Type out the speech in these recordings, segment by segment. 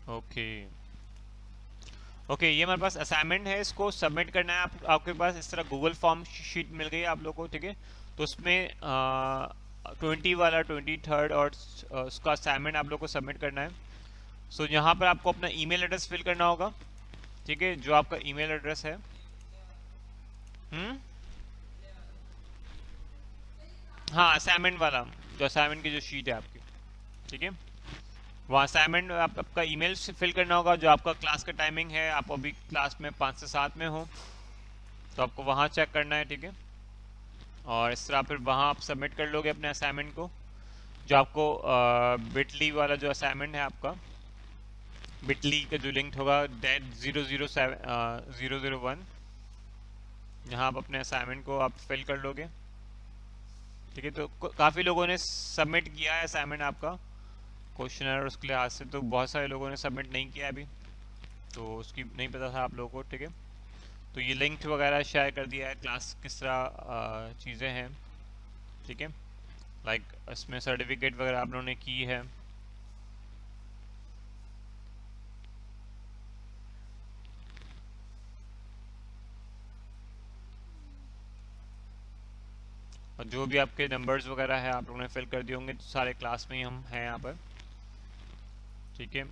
Okay okay, ये हमारे पास assignment है, इसको सबमिट करना है। आपके पास इस तरह गूगल फॉर्म शीट मिल गई है आप लोगों को, ठीक है। तो उसमें 20 वाला 23rd और उसका असाइनमेंट आप लोग को सबमिट करना है। सो यहाँ पर आपको अपना ईमेल एड्रेस फिल करना होगा, ठीक है, जो आपका ईमेल एड्रेस है। हम्म, हाँ, असाइनमेंट वाला, जो असाइनमेंट की जो शीट है आपकी, ठीक है। वहाँ असाइनमेंट आपका ईमेल से फिल करना होगा, जो आपका क्लास का टाइमिंग है। आप अभी क्लास में 5 से 7 में हो, तो आपको वहाँ चेक करना है, ठीक है। और इस तरह फिर वहाँ आप सबमिट कर लोगे अपने असाइनमेंट को। जो आपको बिटली वाला जो असाइनमेंट है आपका, बिटली का जो लिंक होगा डेट 001, यहाँ आप अपने असाइनमेंट को आप फिल कर लोगे, ठीक है। तो काफ़ी लोगों ने सबमिट किया है असाइनमेंट आपका, क्वेश्चनर उसके लिहाज से। तो बहुत सारे लोगों ने सबमिट नहीं किया अभी, तो उसकी नहीं पता था आप लोगों को, ठीक है। तो ये लिंक वगैरह शेयर कर दिया है, क्लास किस तरह चीज़ें हैं, ठीक है। लाइक इसमें सर्टिफिकेट वगैरह आप लोगों ने की है। और जो भी आपके नंबर्स वगैरह है आप लोगों ने फिल कर दिए होंगे, तो सारे क्लास में ही हम हैं यहाँ पर, ठीक है।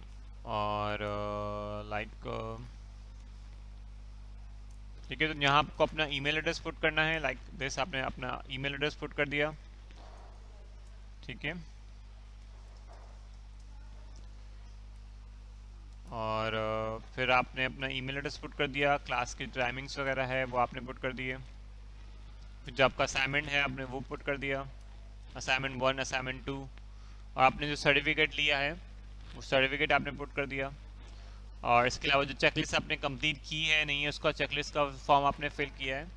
और लाइक ठीक है, तो यहाँ आपको अपना ईमेल एड्रेस पुट करना है, लाइक दिस। आपने अपना ईमेल एड्रेस पुट कर दिया, ठीक है। और फिर आपने अपना ईमेल एड्रेस पुट कर दिया, क्लास की टाइमिंग्स वगैरह है वो आपने पुट कर दिए। फिर जो आपका असाइनमेंट है आपने वो पुट कर दिया, असाइनमेंट 1, असाइनमेंट 2। और आपने जो सर्टिफिकेट लिया है वो सर्टिफिकेट आपने पुट कर दिया। और इसके अलावा जो चेकलिस्ट आपने कंप्लीट की है नहीं है, उसका चेकलिस्ट का फॉर्म आपने फिल किया है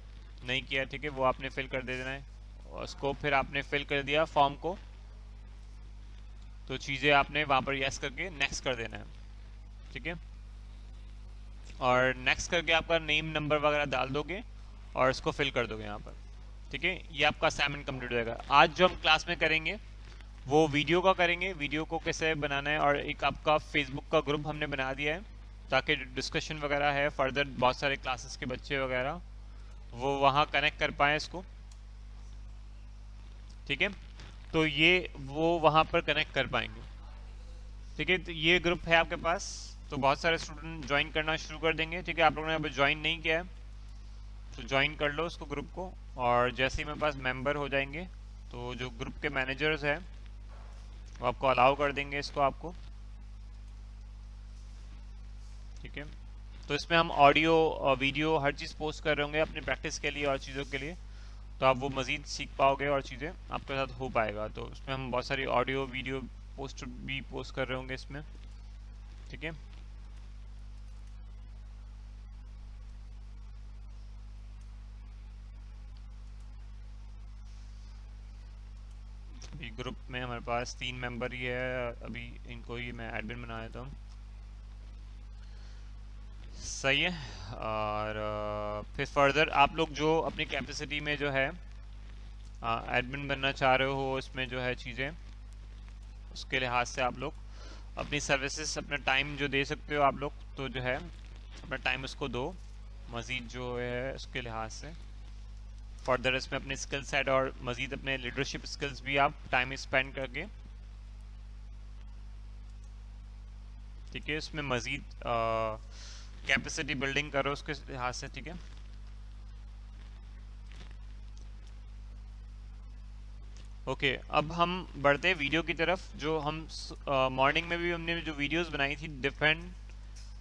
नहीं किया है, ठीक है, वो आपने फिल कर दे देना है। और उसको फिर आपने फिल कर दिया फॉर्म को, तो चीज़ें आपने वहाँ पर यस करके नेक्स्ट कर देना है, ठीक है। और नेक्स्ट करके आपका नेम नंबर वगैरह डाल दोगे और इसको फिल कर दोगे यहाँ पर, ठीक है। ये आपका असाइनमेंट कंप्लीट हो जाएगा। आज जो हम क्लास में करेंगे वो वीडियो का करेंगे, वीडियो को कैसे बनाना है। और एक आपका फेसबुक का ग्रुप हमने बना दिया है, ताकि डिस्कशन वगैरह है फर्दर, बहुत सारे क्लासेस के बच्चे वगैरह वो वहाँ कनेक्ट कर पाएँ इसको, ठीक है। तो ये वो वहाँ पर कनेक्ट कर पाएंगे, ठीक है। तो ये ग्रुप है आपके पास, तो बहुत सारे स्टूडेंट ज्वाइन करना शुरू कर देंगे, ठीक है। आप लोगों ने अभी ज्वाइन नहीं किया है तो ज्वाइन कर लो उसको, ग्रुप को। और जैसे ही मेरे पास मेंबर हो जाएंगे, तो जो ग्रुप के मैनेजर्स हैं वो आपको अलाउ कर देंगे इसको आपको, ठीक है। तो इसमें हम ऑडियो और वीडियो हर चीज़ पोस्ट कर रहे होंगे अपनी प्रैक्टिस के लिए और चीज़ों के लिए, तो आप वो मज़ीद सीख पाओगे और चीज़ें आपके साथ हो पाएगा। तो इसमें हम बहुत सारी ऑडियो वीडियो पोस्ट भी पोस्ट कर रहे होंगे इसमें, ठीक है। अभी ग्रुप में हमारे पास 3 मेंबर ही है अभी, इनको ही मैं एडमिन बना देता हूँ, सही है। और फिर फर्दर आप लोग जो अपनी कैपेसिटी में जो है एडमिन बनना चाह रहे हो, इसमें जो है चीज़ें उसके लिहाज से आप लोग अपनी सर्विसेज, अपना टाइम जो दे सकते हो आप लोग, तो जो है अपना टाइम उसको दो मज़ीद जो है उसके लिहाज से। फर्दर इसमें अपने स्किल सेट और मज़ीद अपने लीडरशिप स्किल्स भी आप टाइम स्पेंड करके, ठीक है, इसमें मज़ीद कैपेसिटी बिल्डिंग करो उसके लिहाज से, ठीक है। ओके, अब हम बढ़ते हैं वीडियो की तरफ। जो हम मॉर्निंग में भी हमने जो वीडियोस बनाई थी डिफरेंट,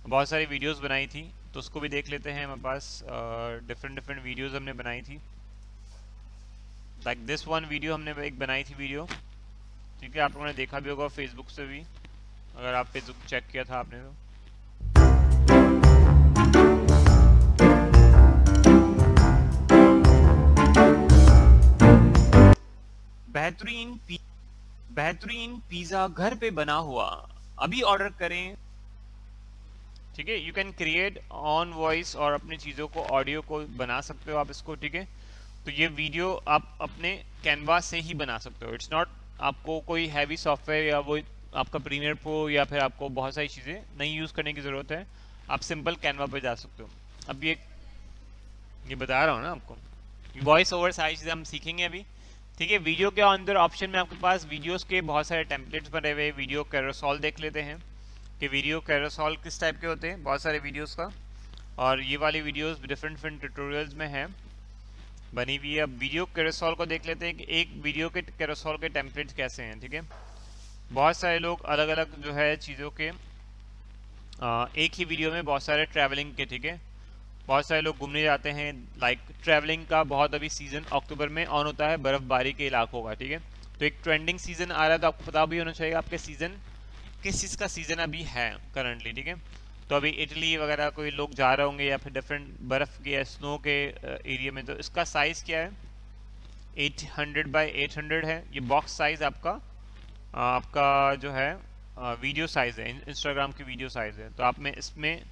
बहुत सारी वीडियोस बनाई थी, तो उसको भी देख लेते हैं। हमारे पास डिफरेंट डिफरेंट वीडियोस हमने बनाई थी, लाइक दिस वन वीडियो हमने एक बनाई थी वीडियो, ठीक है। आप लोगों ने देखा भी होगा फेसबुक से भी, अगर आप फेसबुक चेक किया था आपने तो। बेहतरीन बेहतरीन पिज़्ज़ा घर पे बना हुआ, अभी ऑर्डर करें, ठीक है। You can create on voice और अपनी चीज़ों को, ऑडियो को बना सकते हो आप इसको, ठीक है। तो ये वीडियो आप अपने कैनवा से ही बना सकते हो, इट्स नॉट आपको कोई हैवी सॉफ्टवेयर या वो आपका प्रीमियर प्रो या फिर आपको बहुत सारी चीज़ें नहीं यूज़ करने की ज़रूरत है, आप सिंपल कैनवा पे जा सकते हो। अब ये बता रहा हूँ ना आपको, वॉइस ओवर सारी चीज़ें हम सीखेंगे अभी। ठीक है, वीडियो के अंदर ऑप्शन में आपके पास वीडियोस के बहुत सारे टेम्पलेट्स बने हुए, वीडियो कैरोसोल देख लेते हैं कि वीडियो कैरोसोल किस टाइप के होते हैं, बहुत सारे वीडियोस का। और ये वाली वीडियोस डिफरेंट डिफरेंट ट्यूटोरियल्स में है बनी हुई है। अब वीडियो कैरोसोल को देख लेते हैं कि एक वीडियो के कैरोसोल के टेम्पलेट्स कैसे हैं। ठीक है, बहुत सारे लोग अलग अलग जो है चीज़ों के एक ही वीडियो में बहुत सारे ट्रैवलिंग के, ठीक है, बहुत सारे लोग घूमने जाते हैं। लाइक ट्रैवलिंग का बहुत अभी सीज़न अक्टूबर में ऑन होता है, बर्फ़बारी के इलाकों का। ठीक है, तो एक ट्रेंडिंग सीज़न आ रहा है, तो आपको पता भी होना चाहिए आपके सीज़न किस चीज़ का सीज़न अभी है करंटली। ठीक है, तो अभी इटली वगैरह कोई लोग जा रहे होंगे या फिर डिफरेंट बर्फ़ के या स्नो के एरिया में, तो इसका साइज़ क्या है, 800 by 800 है ये बॉक्स साइज़ आपका। आपका जो है वीडियो साइज़ है, इंस्टाग्राम की वीडियो साइज़ है। तो आप में इसमें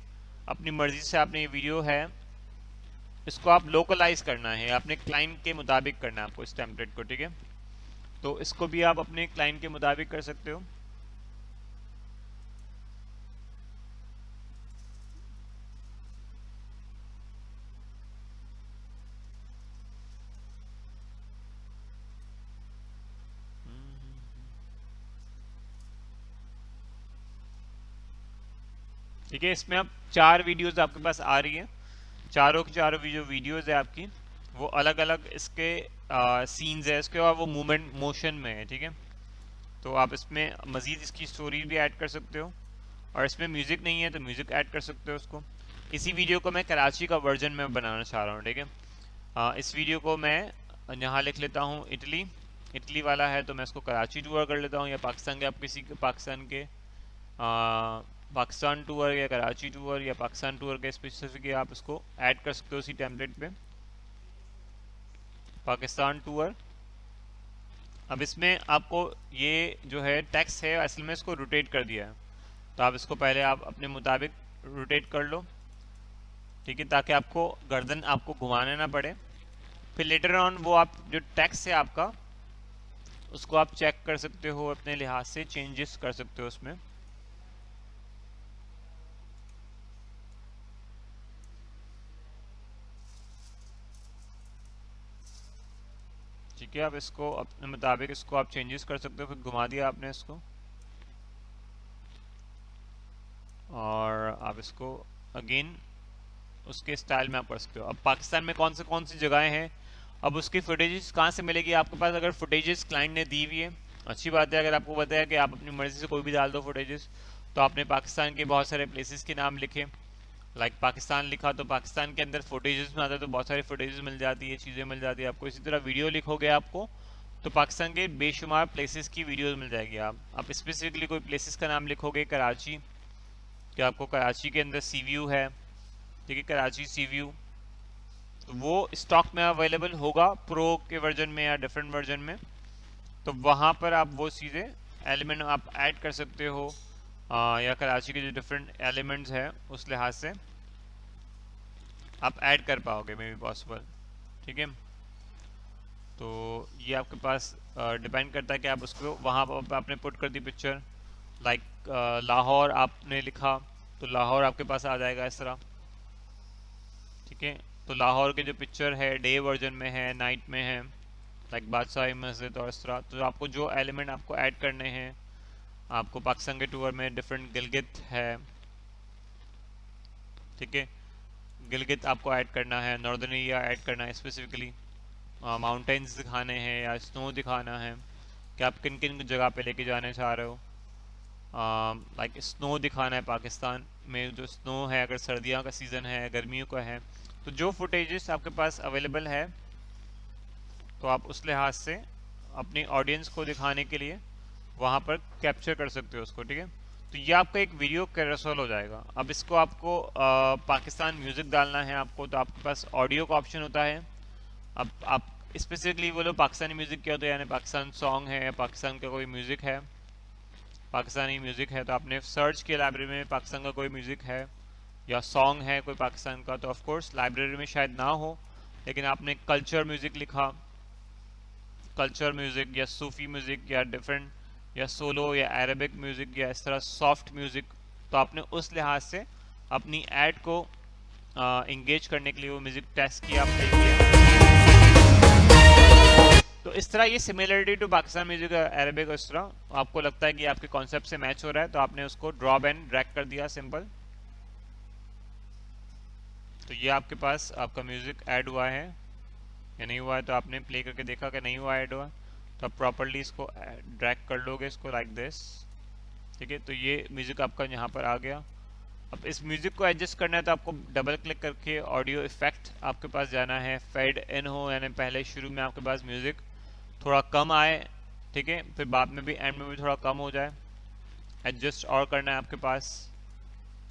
अपनी मर्ज़ी से आपने ये वीडियो है, इसको आप लोकलाइज करना है, अपने क्लाइंट के मुताबिक करना है आपको इस टेम्पलेट को। ठीक है, तो इसको भी आप अपने क्लाइंट के मुताबिक कर सकते हो। ठीक है, इसमें आप 4 वीडियोस आपके पास आ रही है, चारों की चारों जो वीडियोस है आपकी वो अलग अलग इसके सीन्स है, इसके और वो मूवमेंट मोशन में है। ठीक है, तो आप इसमें मज़ीद इसकी स्टोरी भी ऐड कर सकते हो, और इसमें म्यूज़िक नहीं है तो म्यूज़िक ऐड कर सकते हो उसको। इसी वीडियो को मैं कराची का वर्जन में बनाना चाह रहा हूँ। ठीक है, इस वीडियो को मैं यहाँ लिख लेता हूँ इटली, इटली वाला है तो मैं इसको कराची टूर कर लेता हूँ, या पाकिस्तान के, आप किसी के पाकिस्तान के पाकिस्तान टूर या कराची टूर या पाकिस्तान टूर के स्पेसिफिक आप इसको ऐड कर सकते हो उसी टेम्पलेट पे, पाकिस्तान टूर। अब इसमें आपको ये जो है टेक्स्ट है असल में इसको रोटेट कर दिया है, तो आप इसको पहले आप अपने मुताबिक रोटेट कर लो। ठीक है, ताकि आपको गर्दन आपको घुमाने ना पड़े। फिर लेटर ऑन वो आप जो टेक्स्ट है आपका उसको आप चेक कर सकते हो, अपने लिहाज से चेंजेस कर सकते हो उसमें। ठीक है, आप इसको अपने मुताबिक इसको आप चेंजेस कर सकते हो। फिर घुमा दिया आपने इसको, और आप इसको अगेन उसके स्टाइल में आप कर सकते हो। अब पाकिस्तान में कौन सी जगहें हैं, अब उसकी फुटेजेस कहाँ से मिलेगी आपके पास, अगर फुटेजेस क्लाइंट ने दी हुई है अच्छी बात है। अगर आपको पता है कि आप अपनी मर्ज़ी से कोई भी डाल दो फुटेजेस, तो आपने पाकिस्तान के बहुत सारे प्लेसेस के नाम लिखे, लाइक पाकिस्तान लिखा तो पाकिस्तान के अंदर फुटेजेस में आता है, तो बहुत सारी फुटेजेस मिल जाती है, चीज़ें मिल जाती है आपको। इसी तरह वीडियो लिखोगे आपको तो पाकिस्तान के बेशुमार प्लेसेस की वीडियोस मिल जाएगी। आप स्पेसिफिकली कोई प्लेसेस का नाम लिखोगे, कराची, कि आपको कराची के अंदर सी व्यू है, ठीक है, कराची सी व्यू, तो वो स्टॉक में अवेलेबल होगा प्रो के वर्जन में या डिफरेंट वर्जन में, तो वहाँ पर आप वो चीज़ें एलिमेंट आप ऐड कर सकते हो। या कराची के जो डिफरेंट एलिमेंट्स हैं उस लिहाज से आप ऐड कर पाओगे, मे बी पॉसिबल। ठीक है, तो ये आपके पास डिपेंड करता है कि आप उसको वहाँ पर आपने पुट कर दी पिक्चर, लाइक लाहौर आपने लिखा तो लाहौर आपके पास आ जाएगा इस तरह। ठीक है, तो लाहौर के जो पिक्चर है डे वर्जन में है, नाइट में है, लाइक बादशाही मस्जिद और इस तरह। तो आपको जो एलिमेंट आपको ऐड करने हैं, आपको पाकिस्तान के टूर में डिफरेंट गिलगित है, ठीक है, गिलगित आपको ऐड करना है, नॉर्दर्न एरिया ऐड करना है स्पेसिफिकली, माउंटेन्स दिखाने हैं या स्नो दिखाना है कि आप किन किन जगह पे लेके जाने चाह रहे हो। लाइक स्नो दिखाना है, पाकिस्तान में जो स्नो है, अगर सर्दियों का सीज़न है, गर्मियों का है, तो जो फुटेजेस आपके पास अवेलेबल है तो आप उस लिहाज से अपनी ऑडियंस को दिखाने के लिए वहाँ पर कैप्चर कर सकते हो उसको। ठीक है, तो ये आपका एक वीडियो कैरोसेल हो जाएगा। अब इसको आपको पाकिस्तान म्यूज़िक डालना है आपको, तो आपके पास ऑडियो का ऑप्शन होता है। अब आप स्पेसिफिकली बोलो पाकिस्तानी म्यूज़िक क्या होता है, यानी पाकिस्तान सॉन्ग है या पाकिस्तान का कोई म्यूज़िक है, पाकिस्तानी म्यूज़िक है, तो आपने सर्च किया लाइब्रेरी में पाकिस्तान का कोई म्यूज़िक है या सॉन्ग है कोई पाकिस्तान का, तो ऑफ कोर्स लाइब्रेरी में शायद ना हो, लेकिन आपने कल्चर म्यूज़िक लिखा, कल्चर म्यूज़िक या सूफ़ी म्यूज़िक या डिफरेंट या सोलो या अरेबिक म्यूज़िक या इस तरह सॉफ्ट म्यूज़िक, तो आपने उस लिहाज से अपनी ऐड को इंगेज करने के लिए वो म्यूज़िक टेस्ट किया, प्ले किया। तो इस तरह ये similarity to Pakistan music Arabic, इस तरह आपको लगता है कि आपके कॉन्सेप्ट से मैच हो रहा है तो आपने उसको ड्रॉप एंड ड्रैग कर दिया, सिंपल। तो ये आपके पास आपका म्यूजिक ऐड हुआ है या नहीं हुआ है, तो आपने प्ले करके देखा कि नहीं हुआ, ऐड हुआ, तो आप प्रॉपरली इसको ड्रैग कर लोगे, इसको लाइक दिस, ठीक है। तो ये म्यूजिक आपका यहाँ पर आ गया। अब इस म्यूजिक को एडजस्ट करना है तो आपको डबल क्लिक करके ऑडियो इफेक्ट आपके पास जाना है, फेड इन हो, यानी पहले शुरू में आपके पास म्यूजिक थोड़ा कम आए, ठीक है, फिर बाद में भी एंड में भी थोड़ा कम हो जाए, एडजस्ट और करना है आपके पास।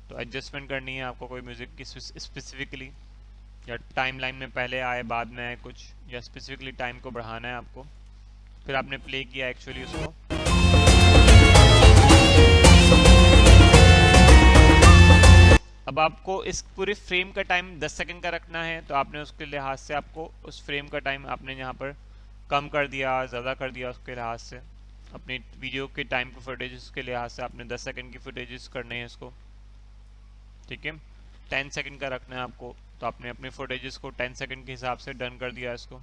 तो एडजस्टमेंट करनी है आपको कोई म्यूज़िक की स्पेसिफिकली, या टाइम लाइन में पहले आए बाद में आए कुछ, या स्पेसिफिकली टाइम को बढ़ाना है आपको। फिर आपने प्ले किया एक्चुअली उसको, अब आपको इस पूरे फ्रेम का टाइम 10 सेकंड का रखना है, तो आपने उसके लिहाज से आपको उस फ्रेम का टाइम आपने यहाँ पर कम कर दिया, ज़्यादा कर दिया, उसके लिहाज से अपनी वीडियो के टाइम के फुटेजेस के लिहाज से आपने 10 सेकंड की फुटेजेस करने हैं इसको, ठीक है। 10 सेकंड का रखना है आपको, तो आपने अपने फुटेजेस को 10 सेकंड के हिसाब से डन कर दिया इसको।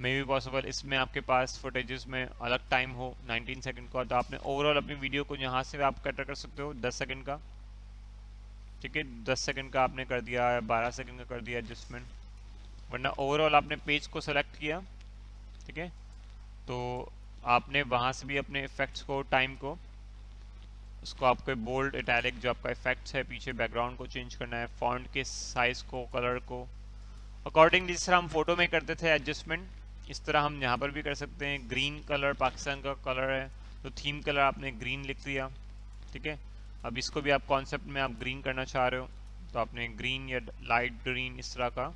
मे बी पॉसिबल इसमें आपके पास फुटेजेस में अलग टाइम हो 19 सेकंड का, तो आपने ओवरऑल अपनी वीडियो को यहाँ से आप कटर कर सकते हो 10 सेकंड का, ठीक है। 10 सेकंड का आपने कर दिया, 12 सेकंड का कर दिया एडजस्टमेंट, वरना ओवरऑल आपने पेज को सेलेक्ट किया, ठीक है। तो आपने वहाँ से भी अपने इफेक्ट्स को, टाइम को, उसको आपको बोल्ड इटैलिक जो आपका इफेक्ट्स है पीछे बैकग्राउंड को चेंज करना है, फॉन्ट के साइज को, कलर को अकॉर्डिंग जिस तरह हम फोटो में करते थे एडजस्टमेंट, इस तरह हम यहाँ पर भी कर सकते हैं। ग्रीन कलर पाकिस्तान का कलर है, तो थीम कलर आपने ग्रीन लिख दिया, ठीक है। अब इसको भी आप कॉन्सेप्ट में आप ग्रीन करना चाह रहे हो, तो आपने ग्रीन या लाइट ग्रीन इस तरह का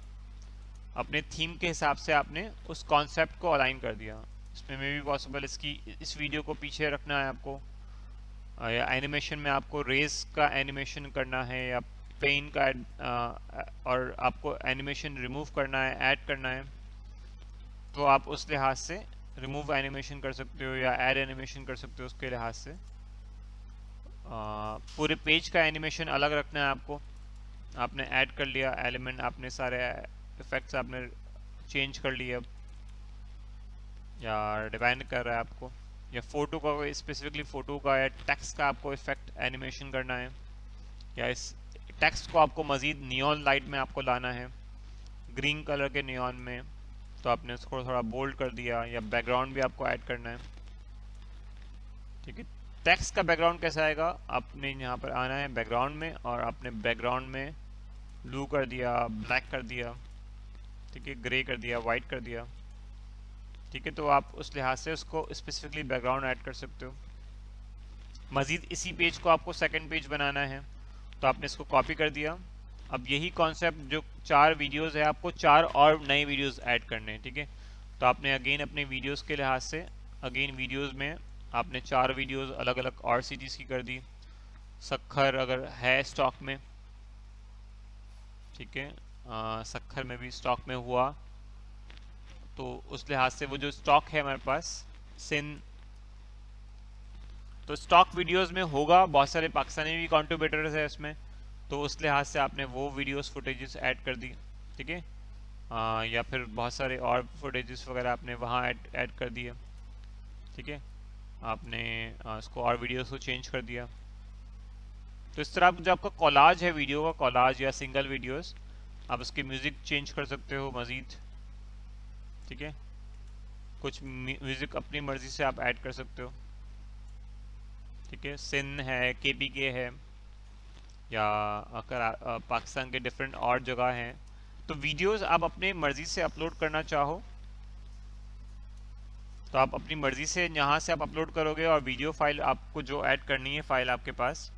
अपने थीम के हिसाब से आपने उस कॉन्सेप्ट को अलाइन कर दिया। इसमें मे भी पॉसिबल इसकी इस वीडियो को पीछे रखना है आपको, या एनिमेशन में आपको रेस का एनिमेशन करना है, या पेन का और आपको एनिमेशन रिमूव करना है, ऐड करना है, तो आप उस लिहाज से रिमूव एनिमेशन कर सकते हो या ऐड एनिमेशन कर सकते हो। उसके लिहाज से पूरे पेज का एनिमेशन अलग रखना है आपको, आपने ऐड कर लिया एलिमेंट, आपने सारे इफेक्ट्स आपने चेंज कर लिए, अब या डिपेंड कर रहा है आपको, या फोटो का कोई स्पेसिफिकली फ़ोटो का या टेक्स्ट का आपको इफेक्ट एनिमेशन करना है, या इस टेक्स्ट को आपको मज़ीद नियॉन लाइट में आपको लाना है, ग्रीन कलर के नियॉन में, तो आपने उसको थोड़ा बोल्ड कर दिया, या बैकग्राउंड भी आपको ऐड करना है, ठीक है। टेक्स्ट का बैकग्राउंड कैसा आएगा, आपने यहाँ पर आना है बैकग्राउंड में, और आपने बैकग्राउंड में ब्लू कर दिया, ब्लैक कर दिया, ठीक है, ग्रे कर दिया, वाइट कर दिया, ठीक है। तो आप उस लिहाज से उसको स्पेसिफिकली बैकग्राउंड ऐड कर सकते हो। मज़ीद इसी पेज को आपको सेकंड पेज बनाना है, तो आपने इसको कॉपी कर दिया। अब यही कॉन्सेप्ट जो 4 वीडियोस है, आपको 4 और नए वीडियोस ऐड करने हैं, ठीक है। तो आपने अगेन अपने वीडियोस के लिहाज से अगेन वीडियोस में आपने 4 वीडियोस अलग अलग और सिटीज़ की कर दी। सखर अगर है स्टॉक में, ठीक है, सखर में भी स्टॉक में हुआ, तो उस लिहाज से वो जो स्टॉक है हमारे पास सिंध, तो स्टॉक वीडियोस में होगा, बहुत सारे पाकिस्तानी भी कंट्रीब्यूटर्स है इसमें, तो उस लिहाज से आपने वो वीडियोस फुटेजेस ऐड कर दी, ठीक है। या फिर बहुत सारे और फुटेजेस वगैरह आपने वहाँ ऐड कर दिए, ठीक है। आपने इसको और वीडियोस को चेंज कर दिया। तो इस तरह जो आपका कॉलाज है, वीडियो का कॉलाज या सिंगल वीडियोस, आप उसकी म्यूज़िक चेंज कर सकते हो मज़ीद, ठीक है। कुछ म्यूज़िक अपनी मर्ज़ी से आप ऐड कर सकते हो, ठीक है। सिंध है, KPK है, या अगर पाकिस्तान के डिफरेंट और जगह हैं, तो वीडियोस आप अपने मर्ज़ी से अपलोड करना चाहो तो आप अपनी मर्ज़ी से यहाँ से आप अपलोड करोगे, और वीडियो फाइल आपको जो ऐड करनी है फ़ाइल आपके पास,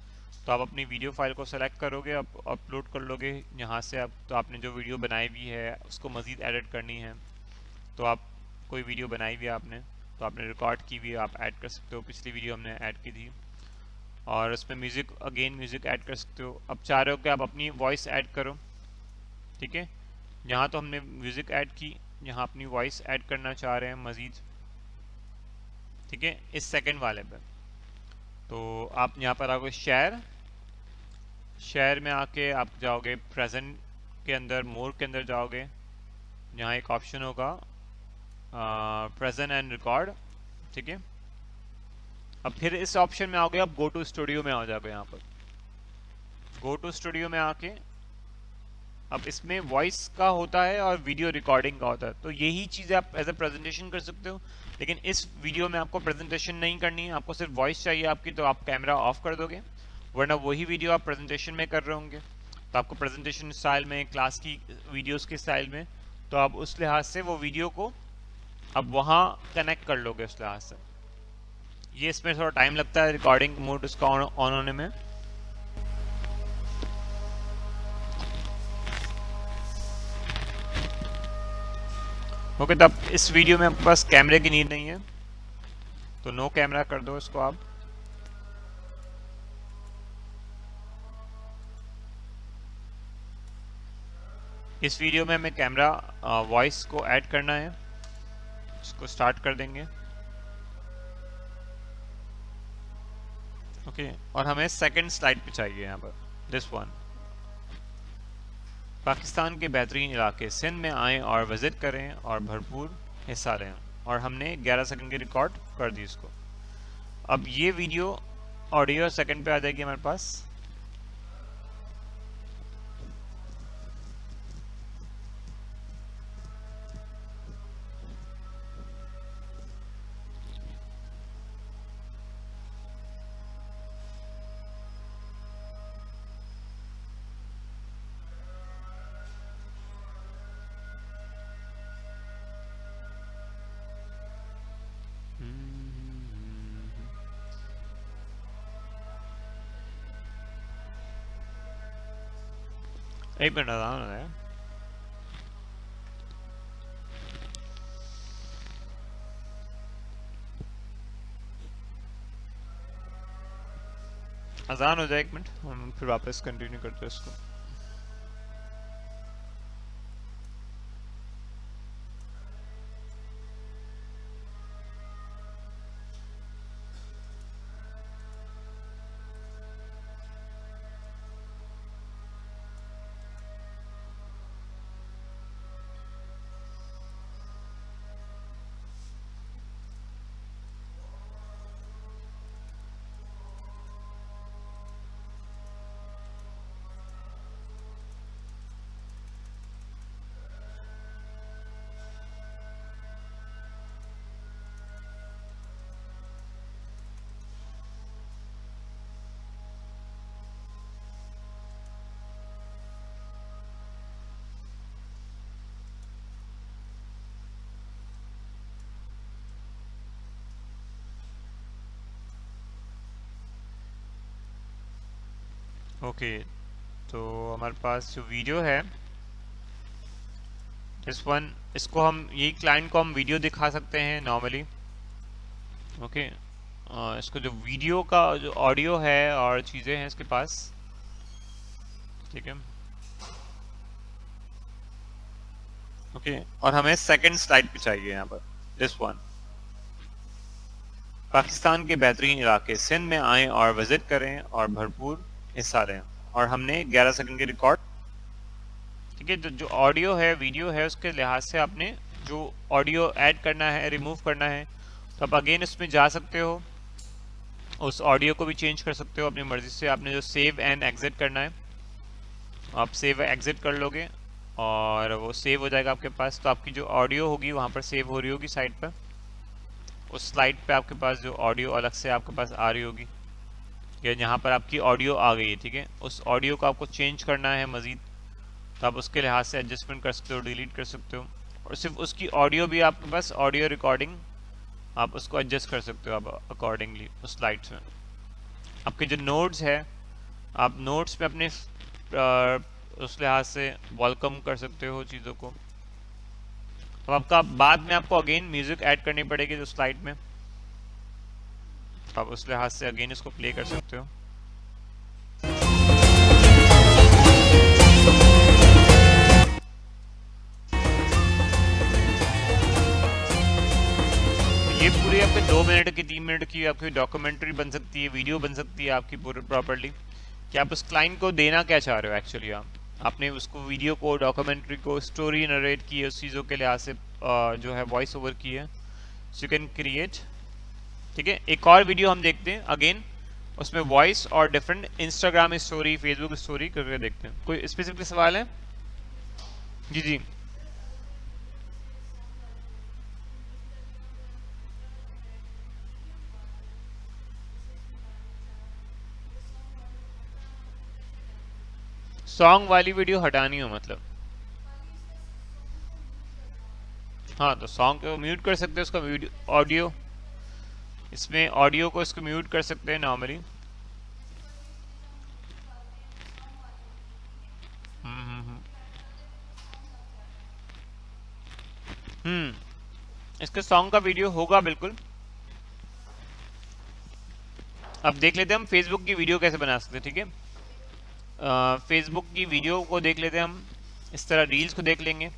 तो आप अपनी वीडियो फाइल को सेलेक्ट करोगे, आप अपलोड कर लोगे यहाँ से। आप तो आपने जो वीडियो बनाई हुई है उसको मज़ीद एडिट करनी है, तो आप कोई वीडियो बनाई हुई है आपने, तो आपने रिकॉर्ड की हुई, आप ऐड कर सकते हो। पिछली वीडियो हमने ऐड की थी, और उसमें म्यूज़िक अगेन म्यूज़िक ऐड कर सकते हो। अब चाह रहे हो कि आप अपनी वॉइस ऐड करो, ठीक है। यहाँ तो हमने म्यूज़िक ऐड की, यहाँ अपनी वॉइस ऐड करना चाह रहे हैं मज़ीद, ठीक है, इस सेकंड वाले पे। तो आप यहाँ पर आओगे शेयर, शेयर में आके आप जाओगे प्रेजेंट के अंदर, मोर के अंदर जाओगे, यहाँ एक ऑप्शन होगा प्रेजेंट एंड रिकॉर्ड, ठीक है। अब फिर इस ऑप्शन में आओगे, आप गो टू स्टूडियो में आ जाओगे। यहाँ पर गो टू स्टूडियो में आके अब इसमें वॉइस का होता है और वीडियो रिकॉर्डिंग का होता है, तो यही चीज़ें आप एज ए प्रेजेंटेशन कर सकते हो। लेकिन इस वीडियो में आपको प्रेजेंटेशन नहीं करनी है, आपको सिर्फ वॉइस चाहिए आपकी, तो आप कैमरा ऑफ कर दोगे, वरना वही वीडियो आप प्रेजेंटेशन में कर रहे होंगे, तो आपको प्रेजेंटेशन स्टाइल में, क्लास की वीडियोस के स्टाइल में, तो आप उस लिहाज से वो वीडियो को अब वहाँ कनेक्ट कर लोगे उस लिहाज से। ये इसमें थोड़ा टाइम लगता है रिकॉर्डिंग मोड उसका ऑन होने में। ओके, तो अब इस वीडियो में आपके पास कैमरे की नीड नहीं है, तो नो कैमरा कर दो इसको आप। इस वीडियो में हमें कैमरा वॉइस को ऐड करना है, इसको स्टार्ट कर देंगे। ओके, और हमें सेकंड स्लाइड पे चाहिए यहाँ पर, दिस वन। पाकिस्तान के बेहतरीन इलाके सिंध में आएँ और विज़िट करें और भरपूर हिस्सा लें, और हमने 11 सेकंड की रिकॉर्ड कर दी इसको। अब ये वीडियो ऑडियो सेकंड पे आ जाएगी हमारे पास। एक मिनट अजान हो गया। अजान हो जाए 1 मिनट, हम फिर वापस कंटिन्यू करते हैं इसको। ओके, तो हमारे पास जो वीडियो है इस वन, इसको हम, यही क्लाइंट को हम वीडियो दिखा सकते हैं नॉर्मली। ओके, इसको जो वीडियो का जो ऑडियो है और चीज़ें हैं इसके पास, ठीक है। ओके, और हमें सेकंड स्लाइड पे चाहिए यहाँ पर, दिस वन। पाकिस्तान के बेहतरीन इलाके सिंध में आएँ और विज़िट करें और भरपूर हिस्सा लें, और हमने 11 सेकंड की रिकॉर्ड, ठीक है। तो जो ऑडियो है, वीडियो है, उसके लिहाज से आपने जो ऑडियो ऐड करना है, रिमूव करना है, तो आप अगेन उसमें जा सकते हो, उस ऑडियो को भी चेंज कर सकते हो अपनी मर्ज़ी से। आपने जो सेव एंड एग्जिट करना है, आप सेव एग्जिट कर लोगे और वो सेव हो जाएगा आपके पास। तो आपकी जो ऑडियो होगी वहाँ पर सेव हो रही होगी साइड पर, उस स्लाइड पे आपके पास जो ऑडियो अलग से आपके पास आ रही होगी, या यहाँ पर आपकी ऑडियो आ गई है, ठीक है। उस ऑडियो को आपको चेंज करना है मज़ीद, तो आप उसके लिहाज से एडजस्टमेंट कर सकते हो, डिलीट कर सकते हो, और सिर्फ उसकी ऑडियो भी आपके पास, ऑडियो रिकॉर्डिंग आप उसको एडजस्ट कर सकते हो आप अकॉर्डिंगली उस स्लाइड्स में। आपके जो नोट्स है, आप नोट्स में अपने उस लिहाज से वेलकम कर सकते हो चीज़ों को। अब आपका बाद में आपको अगेन म्यूज़िक ऐड करनी पड़ेगी जो स्लाइड में, आप उस लिहाज से अगेन इसको प्ले कर सकते हो। ये पूरी पे 2 मिनट की 3 मिनट की आपकी डॉक्यूमेंट्री बन सकती है, वीडियो बन सकती है आपकी पूरी प्रॉपर्ली कि आप उस क्लाइंट को देना क्या चाह रहे हो एक्चुअली। आपने उसको वीडियो को, डॉक्यूमेंट्री को, स्टोरी नरेट की है उस चीज़ों के लिहाज से जो है वॉइस ओवर की है, सो यू कैन क्रिएट। ठीक है, एक और वीडियो हम देखते हैं अगेन, उसमें वॉइस और different Instagram story, Facebook story करके देखते हैं। कोई स्पेसिफिक सवाल है? जी जी। सॉन्ग वाली वीडियो हटानी हो मतलब? हाँ, तो सॉन्ग को म्यूट कर सकते हैं, उसका वीडियो ऑडियो, इसमें ऑडियो को इसको म्यूट कर सकते हैं नॉर्मली। हम्म। इसके सॉन्ग का वीडियो होगा बिल्कुल। अब देख लेते हैं हम फेसबुक की वीडियो कैसे बना सकते हैं। ठीक है, फेसबुक की वीडियो को देख लेते हैं हम। इस तरह रील्स को देख लेंगे।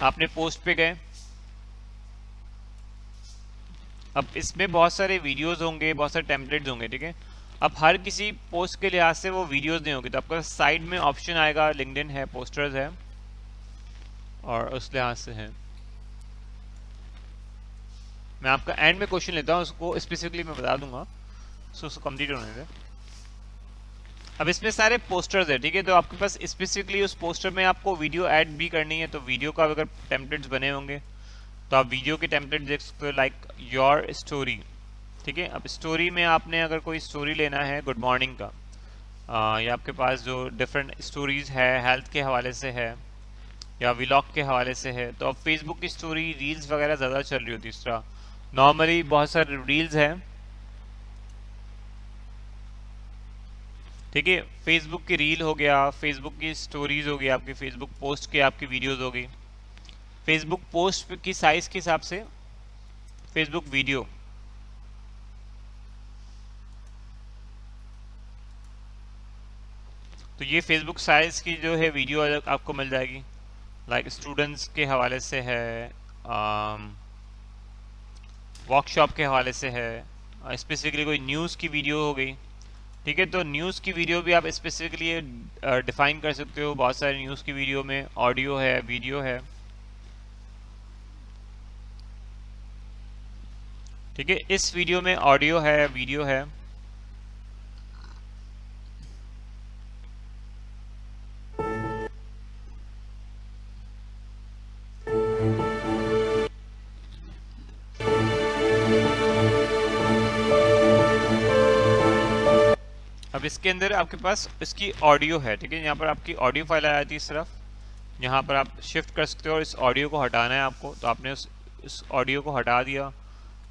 आपने पोस्ट पे गए, अब इसमें बहुत सारे वीडियोस होंगे, बहुत सारे टेम्पलेट्स होंगे। ठीक है, अब हर किसी पोस्ट के लिहाज से वो वीडियोस नहीं होगी, तो आपका साइड में ऑप्शन आएगा, लिंक्डइन है, पोस्टर्स है, और उस लिहाज से है। मैं आपका एंड में क्वेश्चन लेता हूँ, उसको स्पेसिफिकली मैं बता दूंगा, सो उसको कंप्लीट होने दे। अब इसमें सारे पोस्टर्स है। ठीक है, तो आपके पास स्पेसिफिकली उस पोस्टर में आपको वीडियो ऐड भी करनी है, तो वीडियो का अगर टेम्पलेट्स बने होंगे तो आप वीडियो के टेम्पलेट देख सकते हो, लाइक योर स्टोरी। ठीक है, अब स्टोरी में आपने अगर कोई स्टोरी लेना है गुड मॉर्निंग का, या आपके पास जो डिफरेंट स्टोरीज है, हेल्थ के हवाले से है या व्लॉग के हवाले से है, तो अब फेसबुक की स्टोरी, रील्स वगैरह ज़्यादा चल रही होती है। इस तरह नॉर्मली बहुत सारे रील्स हैं। ठीक है, फेसबुक की रील हो गया, फेसबुक की स्टोरीज हो गई, आपकी फेसबुक पोस्ट के आपकी वीडियोस हो गई, फेसबुक पोस्ट की साइज के हिसाब से फेसबुक वीडियो। तो ये फेसबुक साइज की जो है वीडियो आपको मिल जाएगी, लाइक स्टूडेंट्स के हवाले से है, वर्कशॉप के हवाले से है, स्पेसिफिकली कोई न्यूज़ की वीडियो हो गई। ठीक है, तो न्यूज़ की वीडियो भी आप स्पेसिफिकली डिफाइन कर सकते हो। बहुत सारे न्यूज़ की वीडियो में ऑडियो है, वीडियो है। ठीक है, इस वीडियो में ऑडियो है, वीडियो है। अब इसके अंदर आपके पास इसकी ऑडियो है। ठीक है, यहाँ पर आपकी ऑडियो फाइल आ जाती है इस तरफ, यहाँ पर आप शिफ्ट कर सकते हो और इस ऑडियो को हटाना है आपको, तो आपने उस ऑडियो को हटा दिया।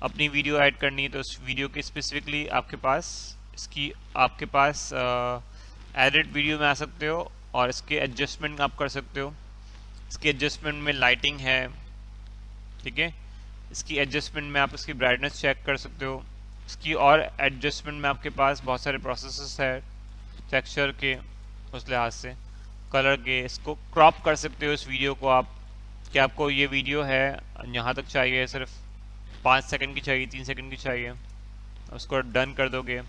अपनी वीडियो ऐड करनी है तो उस वीडियो की स्पेसिफिकली आपके पास इसकी आपके पास एडिट वीडियो में आ सकते हो और इसके एडजस्टमेंट आप कर सकते हो। इसके एडजस्टमेंट में लाइटिंग है। ठीक है, इसकी एडजस्टमेंट में आप इसकी ब्राइटनेस चेक कर सकते हो। इसकी और एडजस्टमेंट में आपके पास बहुत सारे प्रोसेसेस है, टेक्सचर के उस लिहाज से, कलर के। इसको क्रॉप कर सकते हो इस वीडियो को आप, कि आपको ये वीडियो है यहाँ तक चाहिए, सिर्फ 5 सेकंड की चाहिए, 3 सेकंड की चाहिए, उसको डन कर दोगे।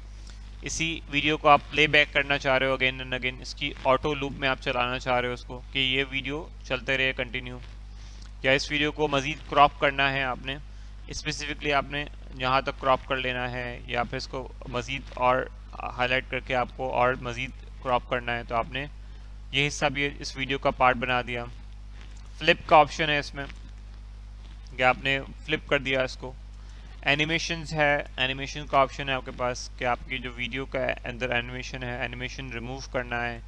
इसी वीडियो को आप प्ले बैक करना चाह रहे हो अगेन एंड अगेन, इसकी ऑटो लूप में आप चलाना चाह रहे हो उसको कि ये वीडियो चलते रहे कंटिन्यू, या इस वीडियो को मज़ीद क्रॉप करना है आपने, स्पेसिफिकली आपने यहाँ तक क्रॉप कर लेना है, या फिर इसको मज़ीद और हाईलाइट करके आपको और मज़ीद क्रॉप करना है, तो आपने ये हिस्सा भी इस वीडियो का पार्ट बना दिया। फ्लिप का ऑप्शन है इसमें कि आपने फ्लिप कर दिया इसको। एनिमेशंस है, एनिमेशन का ऑप्शन है आपके पास कि आपकी जो वीडियो का अंदर एनिमेशन है, एनिमेशन रिमूव करना है,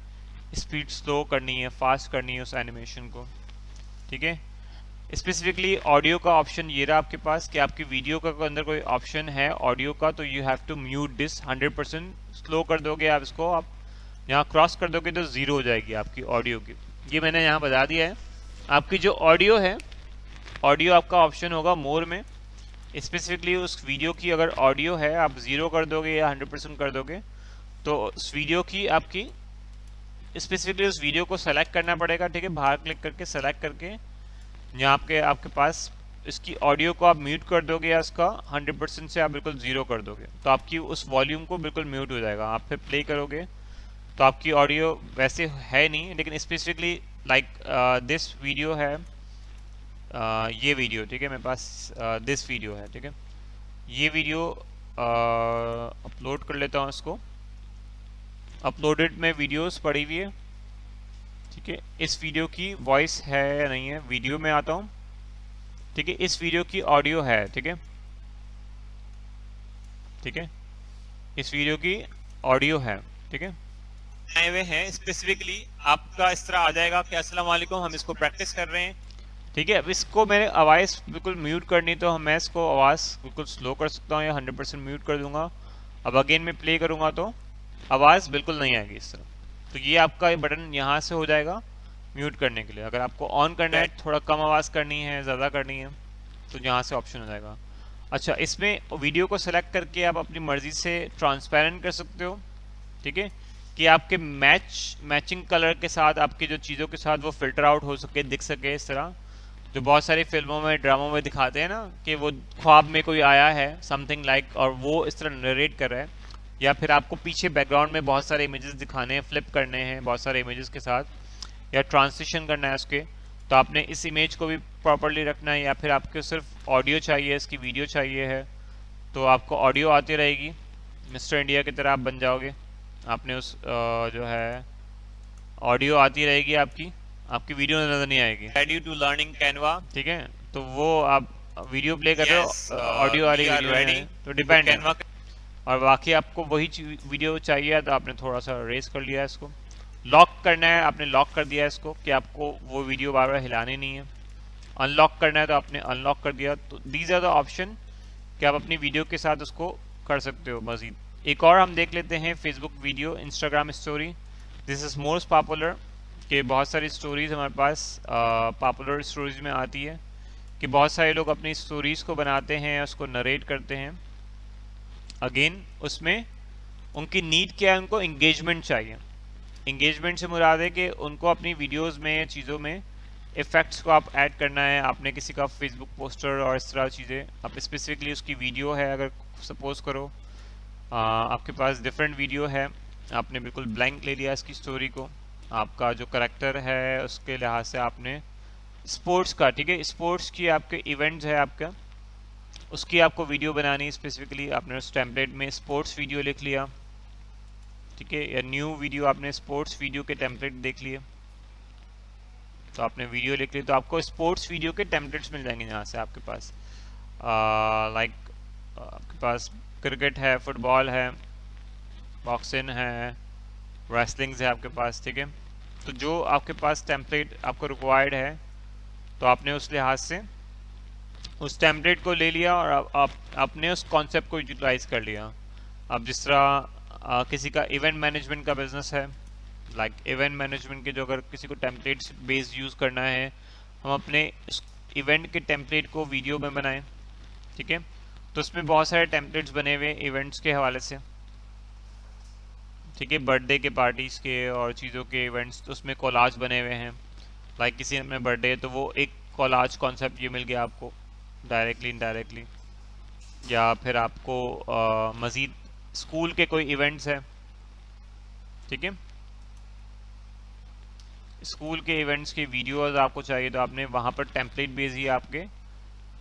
स्पीड स्लो करनी है, फास्ट करनी है उस एनिमेशन को। ठीक है, स्पेसिफिकली ऑडियो का ऑप्शन ये रहा आपके पास कि आपकी वीडियो का अंदर कोई ऑप्शन है ऑडियो का, तो you have to mute this 100%। Slow कर दोगे आप इसको, आप यहाँ क्रॉस कर दोगे तो ज़ीरो हो जाएगी आपकी ऑडियो की। ये मैंने यहाँ बता दिया है। आपकी जो ऑडियो है, ऑडियो आपका ऑप्शन होगा मोर में, स्पेसिफिकली उस वीडियो की अगर ऑडियो है आप 0 कर दोगे या 100% कर दोगे, तो उस वीडियो की आपकी स्पेसिफिकली उस वीडियो को सेलेक्ट करना पड़ेगा। ठीक है, बाहर क्लिक करके सेलेक्ट करके यहाँ आपके पास इसकी ऑडियो को आप म्यूट कर दोगे या इसका 100% से आप बिल्कुल ज़ीरो कर दोगे तो आपकी उस वॉल्यूम को बिल्कुल म्यूट हो जाएगा। आप फिर प्ले करोगे तो आपकी ऑडियो वैसे है नहीं, लेकिन स्पेसिफिकली लाइक दिस वीडियो है, ये वीडियो ठीक है मेरे पास, दिस वीडियो है ठीक है। ये वीडियो अपलोड कर लेता हूँ इसको। अपलोडेड में वीडियोस पड़ी हुई है ठीक है। इस वीडियो की वॉइस है या नहीं है, वीडियो में आता हूँ ठीक है। इस वीडियो की ऑडियो है ठीक है, ठीक है। इस वीडियो की ऑडियो है ठीक है। आए हुए हैं स्पेसिफिकली आपका इस तरह आ जाएगा कि अस्सलाम वालेकुम, हम इसको प्रैक्टिस कर रहे हैं ठीक है। अब इसको मैंने आवाज़ बिल्कुल म्यूट करनी, तो मैं इसको आवाज़ बिल्कुल स्लो कर सकता हूँ या 100% म्यूट कर दूंगा। अब अगेन मैं प्ले करूँगा तो आवाज़ बिल्कुल नहीं आएगी इस तरह। तो ये आपका ये बटन यहाँ से हो जाएगा म्यूट करने के लिए। अगर आपको ऑन करना है, थोड़ा कम आवाज़ करनी है, ज़्यादा करनी है, तो यहाँ से ऑप्शन हो जाएगा। अच्छा, इसमें वीडियो को सेलेक्ट करके आप अपनी मर्ज़ी से ट्रांसपेरेंट कर सकते हो ठीक है, कि आपके मैचिंग कलर के साथ आपकी जो चीज़ों के साथ वो फिल्टर आउट हो सके, दिख सके इस तरह। जो बहुत सारी फिल्मों में, ड्रामों में दिखाते हैं ना कि वो ख्वाब में कोई आया है समथिंग लाइक, और वो इस तरह नरेट कर रहा है, या फिर आपको पीछे बैकग्राउंड में बहुत सारे इमेजेस दिखाने हैं, फ्लिप करने हैं बहुत सारे इमेजेस के साथ, या ट्रांसलेशन करना है उसके, तो आपने इस इमेज को भी प्रॉपरली रखना है। या फिर आपको सिर्फ ऑडियो चाहिए, इसकी वीडियो चाहिए है, तो आपको ऑडियो आती रहेगी, मिस्टर इंडिया की तरह आप बन जाओगे। आपने उस जो है ऑडियो आती रहेगी, आपकी वीडियो नजर नहीं आएगी। रेडी टू लर्निंग कैनवा ठीक है, तो वो आप वीडियो प्ले कर रहे हो, ऑडियो आ रही है, तो डिपेंड है। और बाकी आपको वही वीडियो चाहिए तो आपने थोड़ा सा रेस कर लिया, इसको लॉक करना है, आपने लॉक कर दिया इसको कि आपको वो वीडियो बार बार हिलानी नहीं है। अनलॉक करना है तो आपने अनलॉक कर दिया। तो दीज आर द ऑप्शन कि आप अपनी वीडियो के साथ उसको कर सकते हो। मजीद एक और हम देख लेते हैं, Facebook video, Instagram story. This is most popular कि बहुत सारी स्टोरीज़ हमारे पास पॉपुलर स्टोरीज़ में आती है कि बहुत सारे लोग अपनी स्टोरीज़ को बनाते हैं, उसको नरेट करते हैं। अगेन उसमें उनकी नीड क्या है, उनको इंगेजमेंट चाहिए। इंगेजमेंट से मुराद है कि उनको अपनी वीडियोस में, चीज़ों में इफ़ेक्ट्स को आप ऐड करना है। आपने किसी का फेसबुक पोस्टर और इस तरह चीज़ें, आप स्पेसिफिकली उसकी वीडियो है, अगर सपोज़ करो आपके पास डिफरेंट वीडियो है, आपने बिल्कुल ब्लैंक ले लिया इसकी स्टोरी को, आपका जो करेक्टर है उसके लिहाज से आपने स्पोर्ट्स का ठीक है, स्पोर्ट्स की आपके इवेंट्स है आपका, उसकी आपको वीडियो बनानी स्पेसिफिकली, आपने उस टेम्पलेट में स्पोर्ट्स वीडियो लिख लिया ठीक है, या न्यू वीडियो, आपने स्पोर्ट्स वीडियो के टेम्पलेट देख लिए, तो आपने वीडियो लिख ली, तो आपको स्पोर्ट्स वीडियो के टेम्पलेट्स मिल जाएंगे यहाँ से आपके पास। लाइक आपके पास क्रिकेट है, फुटबॉल है, बॉक्सिंग है, रेसलिंग्स है आपके पास ठीक है। तो जो आपके पास टेम्पलेट आपको रिक्वायर्ड है, तो आपने उस लिहाज से उस टेम्पलेट को ले लिया और आपने उस कॉन्सेप्ट को यूटिलाइज कर लिया। अब जिस तरह किसी का इवेंट मैनेजमेंट का बिजनेस है, लाइक इवेंट मैनेजमेंट के जो अगर किसी को टेम्पलेट्स बेस्ड यूज़ करना है, हम अपने इस इवेंट के टेम्पलेट को वीडियो में बनाएं ठीक है। तो उसमें बहुत सारे टेम्पलेट्स बने हुए इवेंट्स के हवाले से ठीक है, बर्थडे के पार्टीज़ के और चीज़ों के इवेंट्स, तो उसमें कोलाज बने हुए हैं। लाइक किसी ने अपने बर्थडे, तो वो एक कोलाज कॉन्सेप्ट ये मिल गया आपको डायरेक्टली इनडायरेक्टली। या फिर आपको मज़ीद स्कूल के कोई इवेंट्स है ठीक है, स्कूल के इवेंट्स की वीडियोस आपको चाहिए, तो आपने वहाँ पर टेम्पलेट बेस ही आपके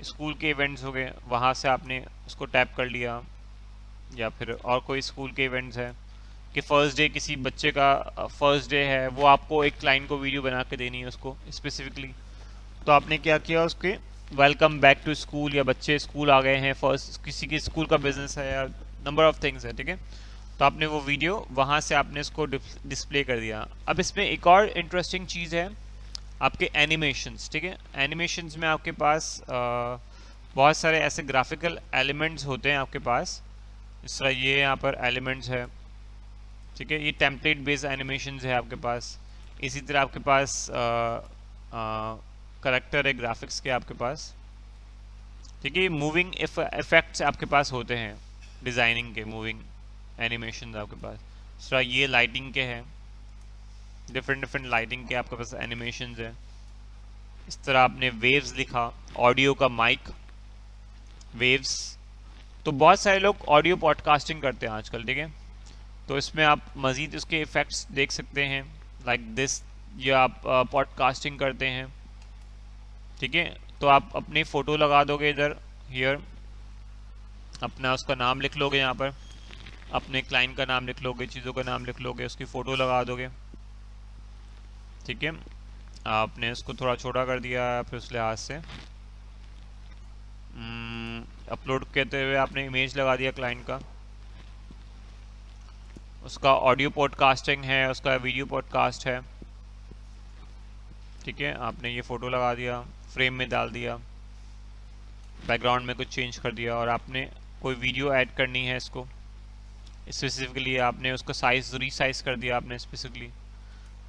स्कूल के इवेंट्स हो गए, वहाँ से आपने उसको टैप कर लिया। या फिर और कोई स्कूल के इवेंट्स है कि फ़र्स्ट डे किसी बच्चे का फ़र्स्ट डे है, वो आपको एक क्लाइंट को वीडियो बना के देनी है उसको स्पेसिफिकली, तो आपने क्या किया, उसके वेलकम बैक टू स्कूल, या बच्चे स्कूल आ गए हैं, फर्स्ट किसी के स्कूल का बिजनेस है, या नंबर ऑफ थिंग्स है ठीक है। तो आपने वो वीडियो वहाँ से आपने इसको डिस्प्ले कर दिया। अब इसमें एक और इंटरेस्टिंग चीज़ है आपके एनिमेशंस ठीक है। एनिमेशंस में आपके पास बहुत सारे ऐसे ग्राफिकल एलिमेंट्स होते हैं आपके पास, इस तरह ये यहाँ पर एलिमेंट्स है ठीक है, ये टेम्पलेट बेस्ड एनिमेशंस है आपके पास। इसी तरह आपके पास करेक्टर है ग्राफिक्स के आपके पास ठीक है। मूविंग इफेक्ट्स आपके पास होते हैं, डिज़ाइनिंग के मूविंग एनिमेशन आपके पास। इस तरह ये लाइटिंग के हैं, डिफरेंट डिफरेंट लाइटिंग के आपके पास एनिमेशन है। इस तरह आपने वेव्स लिखा, ऑडियो का माइक, वेव्स। तो बहुत सारे लोग ऑडियो पॉडकास्टिंग करते हैं आजकल, ठीक है। तो इसमें आप मज़ीद उसके इफ़ेक्ट्स देख सकते हैं, लाइक दिस। ये आप पॉडकास्टिंग करते हैं, ठीक है। तो आप अपनी फ़ोटो लगा दोगे इधर, हियर, अपना उसका नाम लिख लोगे यहाँ पर, अपने क्लाइंट का नाम लिख लोगे, चीज़ों का नाम लिख लोगे, उसकी फ़ोटो लगा दोगे, ठीक है। आपने उसको थोड़ा छोटा कर दिया, फिर उस लिहाज से अपलोड करते हुए आपने इमेज लगा दिया क्लाइंट का, उसका ऑडियो पॉडकास्टिंग है, उसका वीडियो पॉडकास्ट है, ठीक है। आपने ये फ़ोटो लगा दिया, फ्रेम में डाल दिया, बैकग्राउंड में कुछ चेंज कर दिया, और आपने कोई वीडियो ऐड करनी है इसको स्पेसिफिकली, आपने उसका साइज़ रीसाइज कर दिया आपने स्पेसिफिकली,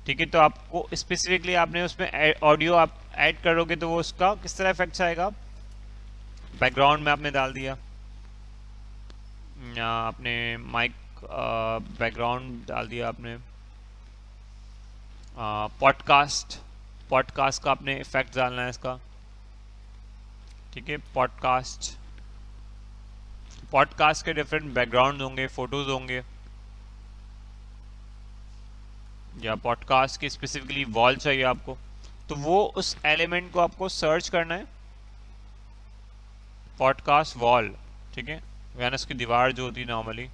ठीक है। तो आपको स्पेसिफिकली आपने उसमें ऑडियो आप ऐड करोगे तो वो उसका किस तरह इफेक्ट्स आएगा, बैकग्राउंड में आपने डाल दिया, आपने माइक बैकग्राउंड डाल दिया, आपने पॉडकास्ट पॉडकास्ट का आपने इफेक्ट डालना है इसका, ठीक है। पॉडकास्ट पॉडकास्ट के डिफरेंट बैकग्राउंड होंगे, फोटोज होंगे, या पॉडकास्ट की स्पेसिफिकली वॉल चाहिए आपको, तो वो उस एलिमेंट को आपको सर्च करना है, पॉडकास्ट वॉल, ठीक है। यानी उसकी दीवार जो होती है नॉर्मली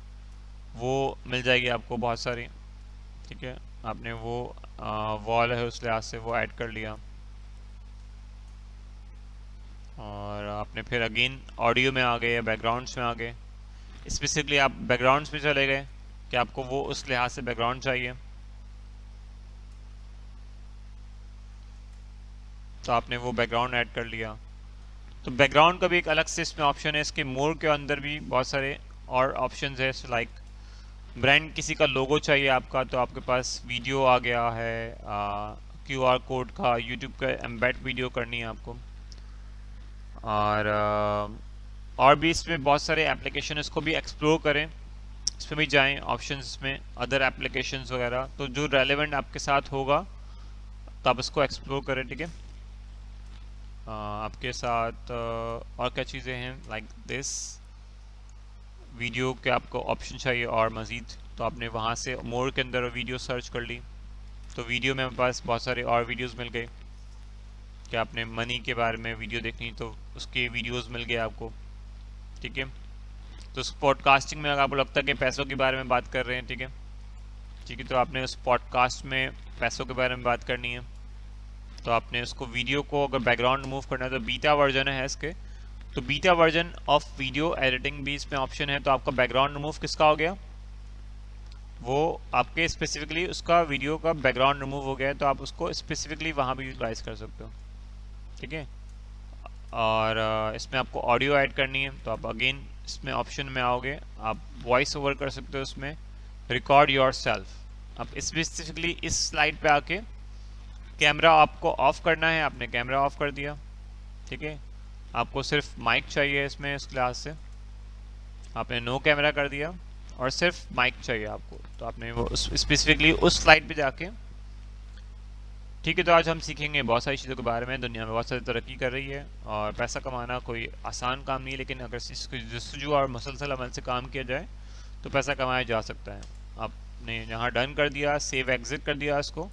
वो मिल जाएगी आपको बहुत सारी, ठीक है। आपने वो वॉल है उस लिहाज से वो ऐड कर लिया, और आपने फिर अगेन ऑडियो में आ गए या बैकग्राउंड्स में आ गए, स्पेसिफिकली आप बैकग्राउंड्स में चले गए कि आपको वो उस लिहाज से बैकग्राउंड चाहिए, तो आपने वो बैकग्राउंड ऐड कर लिया। तो बैकग्राउंड का भी एक अलग से इसमें ऑप्शन है, इसके मोर के अंदर भी बहुत सारे और ऑप्शंस है, लाइक ब्रांड किसी का लोगो चाहिए आपका, तो आपके पास वीडियो आ गया है, QR कोड का, यूट्यूब का एम्बेड वीडियो करनी है आपको, और भी इसमें बहुत सारे एप्लीकेशन, इसको भी एक्सप्लोर करें, इसमें भी जाएं ऑप्शंस में, अदर एप्लीकेशंस वगैरह, तो जो रेलेवेंट आपके साथ होगा तो आप इसको एक्सप्लोर करें, ठीक है। आपके साथ और क्या चीज़ें हैं, लाइक दिस वीडियो के आपको ऑप्शन चाहिए और मज़ीद, तो आपने वहाँ से मोर के अंदर वीडियो सर्च कर ली, तो वीडियो में मेरे पास बहुत सारे और वीडियोस मिल गए, कि आपने मनी के बारे में वीडियो देखनी तो उसके वीडियोस मिल गए आपको, ठीक है। तो उस पॉडकास्टिंग में अगर आपको लगता है कि पैसों के बारे में बात कर रहे हैं, ठीक है, ठीक है, तो आपने उस पॉडकास्ट में पैसों के बारे में बात करनी है, तो आपने उसको वीडियो को अगर बैकग्राउंड रिमूव करना है तो बीटा वर्जन है इसके, तो beta version of video editing भी इसमें ऑप्शन है, तो आपका बैकग्राउंड रिमूव किसका हो गया, वो आपके स्पेसिफिकली उसका वीडियो का बैकग्राउंड रिमूव हो गया है, तो आप उसको स्पेसिफिकली वहाँ भी यूटिलाइज कर सकते हो, ठीक है। और इसमें आपको ऑडियो ऐड करनी है, तो आप अगेन इसमें ऑप्शन में आओगे, आप वॉइस ओवर कर सकते हो उसमें, रिकॉर्ड योर सेल्फ। आप स्पेसिफिकली इस स्लाइड पे आके कैमरा आपको ऑफ करना है, आपने कैमरा ऑफ कर दिया, ठीक है। आपको सिर्फ माइक चाहिए इसमें, इस क्लास से आपने नो कैमरा कर दिया, और सिर्फ माइक चाहिए आपको, तो आपने वो स्पेसिफिकली उस स्लाइड पे जाके, ठीक है। तो आज हम सीखेंगे बहुत सारी चीज़ों के बारे में, दुनिया में बहुत सारी तरक्की कर रही है, और पैसा कमाना कोई आसान काम नहीं है, लेकिन अगर इसको जस्तजू और मुसलसल अमल से काम किया जाए तो पैसा कमाया जा सकता है। आपने यहाँ डन कर दिया, सेव एग्जिट कर दिया इसको,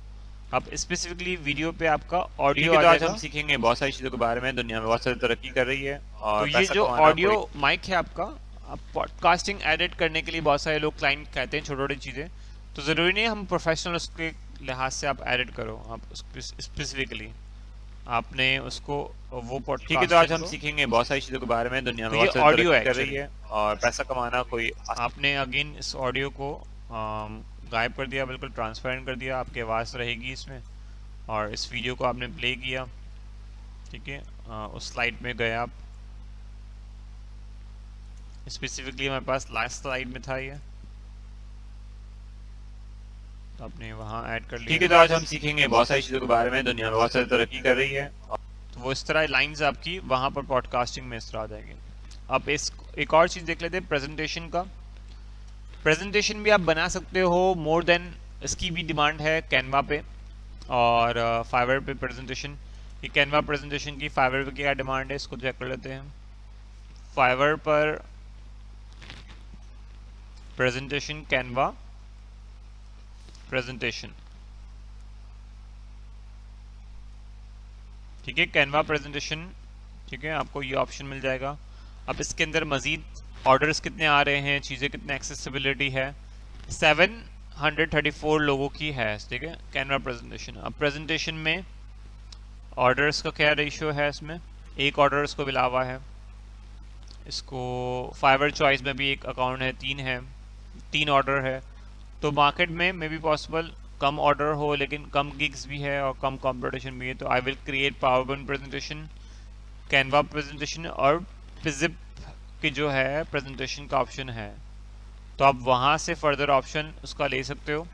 अब स्पेसिफिकली वीडियो पे आपका ऑडियो आ आज जाएगा। हम सीखेंगे बहुत सारी चीज़ों के बारे में, दुनिया में बहुत सारी तरक्की कर रही है, और तो ये पैसा जो कमाना ऑडियो कोई माइक है आपका, आप पॉडकास्टिंग एडिट करने के लिए बहुत सारे लोग क्लाइंट कहते हैं छोटी छोटी चीज़ें, तो ज़रूरी नहीं हम प्रोफेशनल उसके लिहाज से आप एडिट करो, आप स्पेसिफिकली आपने उसको वो ठीक है। तो आज हम पॉडकास्ट सीखेंगे बहुत सारी चीज़ों के बारे में, दुनिया में तो ये बहुत सारी ऑडियो तरक्की है कर रही है, और पैसा कमाना कोई आपने अगेन इस ऑडियो को गायब कर दिया, बिल्कुल ट्रांसपेरेंट कर दिया, आपकी आवाज़ रहेगी इसमें, और इस वीडियो को आपने प्ले किया, ठीक है। उस स्लाइड में गए आप, स्पेसिफिकली हमारे पास लास्ट स्लाइड में था ये, तो आपने वहाँ ऐड कर लिया। ठीक है। तो आज हम सीखेंगे बहुत सारी चीज़ों के बारे में, दुनिया में बहुत सारी तरक्की कर रही है, तो वो इस तरह लाइंस आपकी वहाँ पर पॉडकास्टिंग में इस तरह आ जाएगी। अब इस एक और चीज़ देख लेते हैं, प्रेजेंटेशन का। प्रेजेंटेशन भी आप बना सकते हो, मोर देन इसकी भी डिमांड है कैनवा पे और फाइवर पे प्रेजेंटेशन, कि कैनवा प्रेजेंटेशन की फाइवर पे क्या डिमांड है, इसको चेक कर लेते हैं। फाइवर पर प्रेजेंटेशन कैनवा प्रेजेंटेशन, ठीक है, कैनवा प्रेजेंटेशन, ठीक है, आपको ये ऑप्शन मिल जाएगा। अब इसके अंदर मजीद ऑर्डर्स कितने आ रहे हैं, चीज़ें कितने एक्सेसिबिलिटी है, 734 लोगों की है, ठीक है, कैनवा प्रेजेंटेशन। अब प्रेजेंटेशन में ऑर्डर्स का क्या रेशियो है, इसमें एक ऑर्डर इसको मिला हुआ है, इसको फाइवर चॉइस में भी एक अकाउंट है, 3 ऑर्डर है। तो मार्केट में may be possible come order हो लेकिन कम गिग्स भी है और कम कंपटीशन भी है। तो I will create power point presentation, Canva presentation और फिजिप की जो है प्रेजेंटेशन का ऑप्शन है, तो आप वहाँ से फर्दर ऑप्शन उसका ले सकते हो।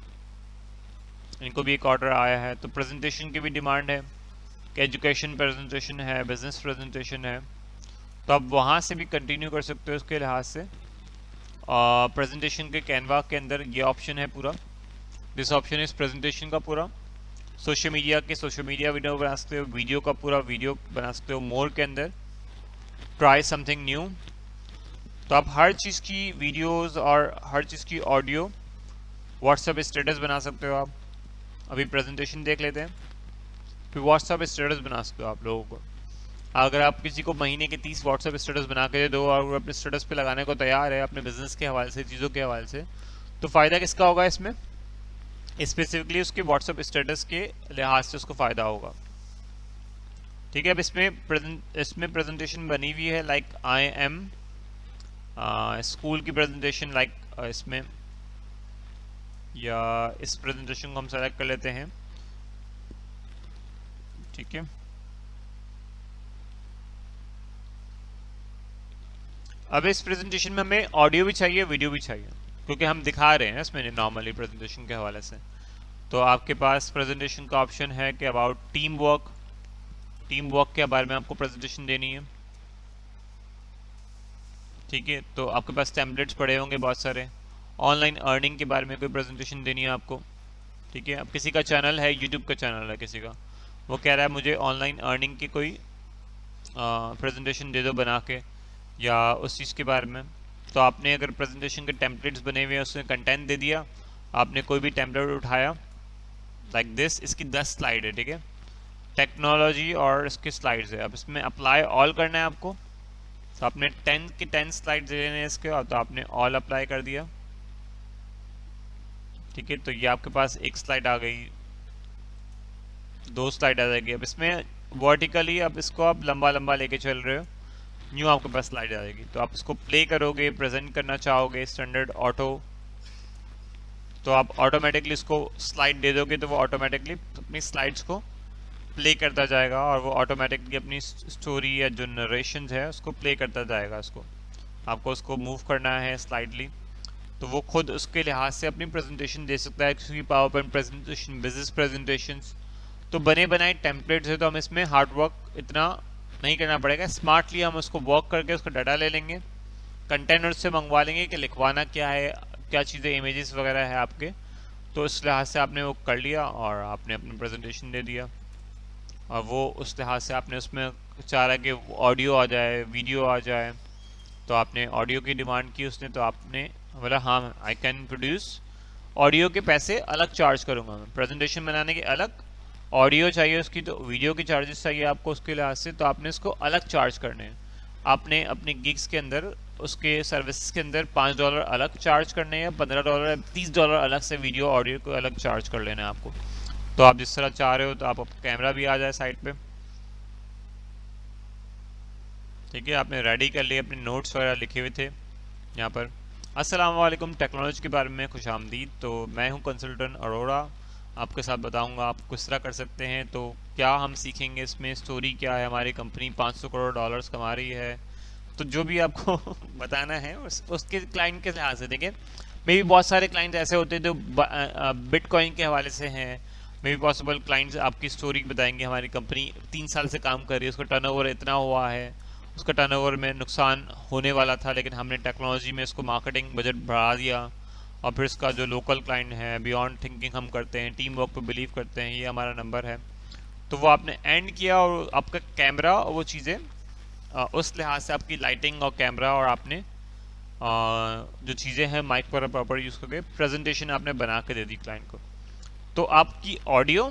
इनको भी एक ऑर्डर आया है। तो प्रेजेंटेशन की भी डिमांड है कि एजुकेशन प्रेजेंटेशन है, बिजनेस प्रेजेंटेशन है, तो आप वहाँ से भी कंटिन्यू कर सकते हो उसके लिहाज से। प्रेजेंटेशन के कैनवा के अंदर ये ऑप्शन है पूरा, दिस ऑप्शन इज प्रेजेंटेशन का पूरा। सोशल मीडिया वीडियो बना सकते हो, वीडियो का पूरा वीडियो बना सकते हो। मोर के अंदर ट्राई समथिंग न्यू, तो आप हर चीज़ की वीडियोस और हर चीज़ की ऑडियो व्हाट्सएप स्टेटस बना सकते हो। आप अभी प्रेजेंटेशन देख लेते हैं, फिर व्हाट्सएप स्टेटस बना सकते हो आप लोगों को। अगर आप किसी को महीने के 30 व्हाट्सएप स्टेटस बना के दे दो और वो अपने स्टेटस पे लगाने को तैयार है अपने बिजनेस के हवाले से, चीज़ों के हवाले से, तो फ़ायदा किसका होगा इसमें, स्पेसिफिकली उसके स्टेटस के लिहाज से उसको फ़ायदा होगा। ठीक है, अब इसमें प्रेजेंटेशन बनी हुई है लाइक आई एम स्कूल की प्रेजेंटेशन, लाइक इसमें, या इस प्रेजेंटेशन को हम सेलेक्ट कर लेते हैं। ठीक है, अब इस प्रेजेंटेशन में हमें ऑडियो भी चाहिए, वीडियो भी चाहिए, क्योंकि हम दिखा रहे हैं इसमें नॉर्मली प्रेजेंटेशन के हवाले से। तो आपके पास प्रेजेंटेशन का ऑप्शन है कि अबाउट टीम वर्क के बारे में आपको प्रेजेंटेशन देनी है। ठीक है, तो आपके पास टेम्पलेट्स पड़े होंगे बहुत सारे। ऑनलाइन अर्निंग के बारे में कोई प्रेजेंटेशन देनी है आपको। ठीक है, अब किसी का चैनल है, यूट्यूब का चैनल है किसी का, वो कह रहा है मुझे ऑनलाइन अर्निंग की कोई प्रेजेंटेशन दे दो बना के, या उस चीज़ के बारे में। तो आपने अगर प्रेजेंटेशन के टेम्पलेट्स बने हुए हैं, उसमें कंटेंट दे दिया, आपने कोई भी टेम्पलेट उठाया लाइक दिस, इसकी 10 स्लाइड है, ठीक है, टेक्नोलॉजी और इसकी स्लाइड्स है। अब इसमें अप्लाई ऑल करना है आपको, तो आपने 10 की 10 स्लाइड दे देने हैं इसके, और तो आपने ऑल अप्लाई कर दिया। ठीक है, तो ये आपके पास एक स्लाइड आ गई, 2 स्लाइड आ जाएगी। अब इसमें वर्टिकली अब इसको आप लंबा लंबा लेके चल रहे हो, न्यू आपके पास स्लाइड आ जाएगी। तो आप इसको प्ले करोगे, प्रेजेंट करना चाहोगे स्टैंडर्ड ऑटो, तो आप ऑटोमेटिकली इसको स्लाइड दे दोगे, तो वो ऑटोमेटिकली अपनी स्लाइड्स को प्ले करता जाएगा, और वो ऑटोमेटिकली अपनी स्टोरी या जो नरेशन है उसको प्ले करता जाएगा। उसको आपको उसको मूव करना है स्लाइडली, तो वो खुद उसके लिहाज से अपनी प्रेजेंटेशन दे सकता है। क्योंकि power point presentation, business presentations तो बने बनाए टेम्पलेट्स है, तो हम इसमें हार्ड वर्क इतना नहीं करना पड़ेगा। स्मार्टली हम उसको वर्क करके उसका डाटा ले लेंगे, कंटेनर से मंगवा लेंगे कि लिखवाना क्या है, क्या चीज़ें, इमेजेस वगैरह है आपके, तो इस लिहाज से आपने वो कर लिया और आपने अपनी प्रेजेंटेशन दे दिया। और वो उस लिहाज से आपने उसमें चाह रहा कि ऑडियो आ जाए, वीडियो आ जाए, तो आपने ऑडियो की डिमांड की उसने, तो आपने बोला हाँ आई कैन प्रोड्यूस, ऑडियो के पैसे अलग चार्ज करूँगा मैं, प्रेजेंटेशन बनाने के अलग, ऑडियो चाहिए उसकी तो वीडियो की चार्जेस चाहिए आपको उसके लिहाज से, तो आपने इसको अलग चार्ज करने हैं। आपने अपने गिग्स के अंदर, उसके सर्विसेज के अंदर $5 अलग चार्ज करने हैं, $15, $30 अलग से वीडियो ऑडियो को अलग चार्ज कर लेना है आपको। तो आप जिस तरह चाह रहे हो, तो आप कैमरा भी आ जाए साइड पे। ठीक है, आपने रेडी कर लिए, अपने नोट्स वगैरह लिखे हुए थे यहाँ पर। अस्सलाम वालेकुम, टेक्नोलॉजी के बारे में खुश आमदीद। तो मैं हूँ कंसल्टेंट अरोड़ा, आपके साथ बताऊंगा आप किस तरह कर सकते हैं। तो क्या हम सीखेंगे इसमें, स्टोरी क्या है, हमारी कंपनी $500 करोड़ कमा रही है, तो जो भी आपको बताना है उसके क्लाइंट के लिहाज से। देखिए, मे भी बहुत सारे क्लाइंट ऐसे होते हैं जो बिटकॉइन के हवाले से हैं, मे भी पॉसिबल क्लाइंट्स आपकी स्टोरी बताएंगे, हमारी कंपनी 3 साल से काम कर रही है, उसका टर्नओवर इतना हुआ है, उसका टर्नओवर में नुकसान होने वाला था, लेकिन हमने टेक्नोलॉजी में इसको मार्केटिंग बजट बढ़ा दिया। और फिर इसका जो लोकल क्लाइंट है, बियॉन्ड थिंकिंग हम करते हैं, टीम वर्क पर बिलीव करते हैं, ये हमारा नंबर है। तो वो आपने एंड किया और आपका कैमरा और वो चीज़ें उस लिहाज से आपकी लाइटिंग और कैमरा और आपने जो चीज़ें हैं माइक पर प्रॉपर यूज़ करके प्रेजेंटेशन आपने बना के दे दी क्लाइंट को। तो आपकी ऑडियो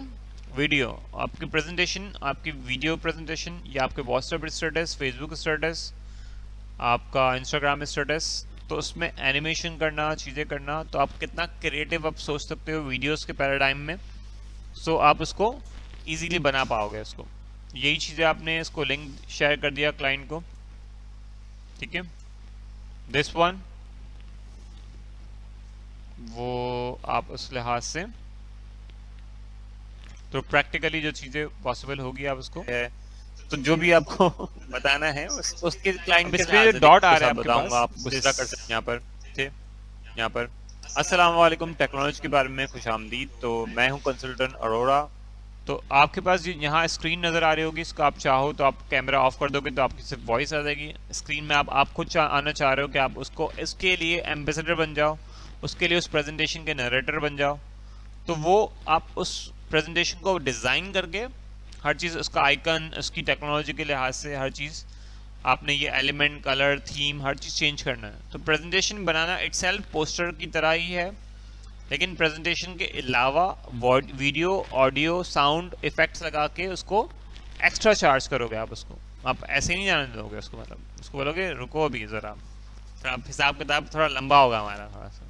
वीडियो, आपकी प्रेजेंटेशन, आपकी वीडियो प्रेजेंटेशन या आपके व्हाट्सएप स्टेटस, फेसबुक स्टेटस, आपका इंस्टाग्राम स्टेटस, तो उसमें एनिमेशन करना, चीज़ें करना, तो आप कितना क्रिएटिव आप सोच सकते हो वीडियोस के पैराडाइम में, सो आप उसको इजीली बना पाओगे उसको। यही चीज़ें आपने इसको लिंक शेयर कर दिया क्लाइंट को, ठीक है। दिस वन वो आप उस लिहाज से तो प्रैक्टिकली जो चीज़ें पॉसिबल होगी आप उसको तो जो भी आपको बताना है उसके क्लाइंट अब के इस पे लिहाज जो से डॉट आ कुछ रहा है आप आपके बताऊंगा, पास, आप कुछ तरह कर सकते हैं यहाँ पर। ठीक, यहाँ पर अस्सलाम वालेकुम, टेक्नोलॉजी के बारे में खुशामदीद। तो मैं हूँ कंसल्टेंट अरोड़ा। तो आपके पास यहाँ स्क्रीन नज़र आ रही होगी, इसको आप चाहो तो आप कैमरा ऑफ कर दोगे तो आपकी सिर्फ वॉइस आ जाएगी स्क्रीन में। आप खुद आना चाह रहे हो कि आप उसको इसके लिए एम्बेसडर बन जाओ, उसके लिए उस प्रेजेंटेशन के नरेटर बन जाओ, तो वो आप उस प्रेजेंटेशन को डिज़ाइन करके हर चीज़, उसका आइकन, उसकी टेक्नोलॉजी के लिहाज से हर चीज़ आपने ये एलिमेंट, कलर, थीम, हर चीज़ चेंज करना है। तो प्रेजेंटेशन बनाना इटसेल्फ पोस्टर की तरह ही है, लेकिन प्रेजेंटेशन के अलावा वीडियो, ऑडियो, साउंड इफेक्ट्स लगा के उसको एक्स्ट्रा चार्ज करोगे आप उसको। आप ऐसे नहीं जाने दोगे उसको, मतलब उसको बोलोगे रुको अभी ज़रा, फिर आप हिसाब किताब थोड़ा लंबा होगा हमारा थोड़ा सा,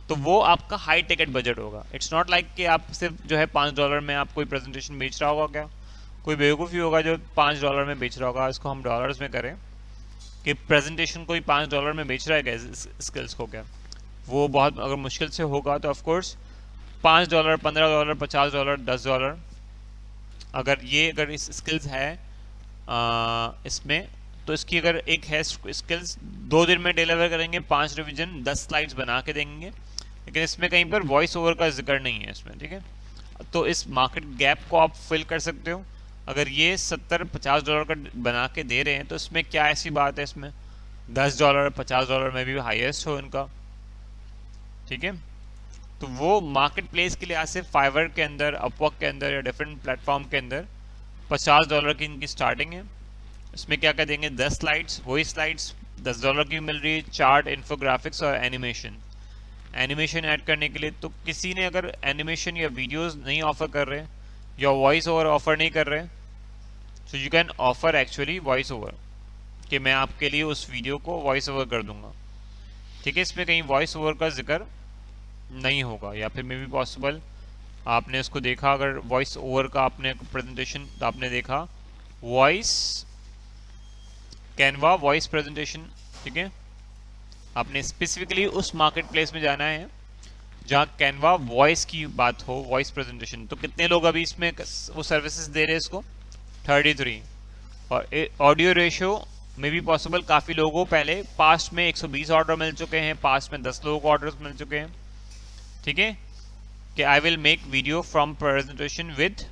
तो वो आपका हाई टिकट बजट होगा। इट्स नॉट लाइक कि आप सिर्फ जो है $5 में आप कोई प्रेजेंटेशन बेच रहा होगा। क्या कोई बेवकूफ़ी होगा जो $5 में बेच रहा होगा? इसको हम डॉलर्स में करें कि प्रेजेंटेशन कोई $5 में बेच रहा है क्या स्किल्स को? क्या वो बहुत अगर मुश्किल से होगा तो ऑफकोर्स $5, $15, $50, $10, अगर इस स्किल्स है इसमें, तो इसकी अगर एक है स्किल्स 2 दिन में डिलीवर करेंगे, 5 रिवीजन, 10 स्लाइड्स बना के देंगे, लेकिन इसमें कहीं पर वॉइस ओवर का जिक्र नहीं है इसमें, ठीक है। तो इस मार्केट गैप को आप फिल कर सकते हो। अगर ये $70-50 का बना के दे रहे हैं तो इसमें क्या ऐसी बात है, इसमें $10, $50 में भी हाईएस्ट हो इनका, ठीक है। तो वो मार्केट प्लेस के लिहाज से फाइवर के अंदर, अपवर्क के अंदर या डिफरेंट प्लेटफॉर्म के अंदर $50 की इनकी स्टार्टिंग है। इसमें क्या कर देंगे, 10 स्लाइड्स, वही स्लाइड्स $10 की मिल रही है, चार्ट, इन्फोग्राफिक्स और एनिमेशन ऐड करने के लिए। तो किसी ने अगर एनिमेशन या वीडियोस नहीं ऑफर कर रहे या वॉइस ओवर ऑफर नहीं कर रहे, so you can offer actually voice over, कि मैं आपके लिए उस वीडियो को वॉइस ओवर कर दूंगा, ठीक है। इसमें कहीं वॉइस ओवर का जिक्र नहीं होगा, या फिर मे बी पॉसिबल आपने उसको देखा, अगर वॉइस ओवर का आपने प्रेजेंटेशन आपने देखा, वॉइस कैनवा वॉइस प्रेजेंटेशन, ठीक है। आपने स्पेसिफिकली उस मार्केट प्लेस में जाना है जहाँ कैनवा वॉइस की बात हो, वॉइस प्रेजेंटेशन। तो कितने लोग अभी इसमें वो सर्विसेज दे रहे हैं इसको? 33। और ऑडियो रेशियो में भी पॉसिबल काफ़ी लोगों को पहले पास्ट में 120 ऑर्डर मिल चुके हैं, पास्ट में 10 लोगों को ऑर्डर्स मिल चुके हैं, ठीक है, कि I will make video from presentation with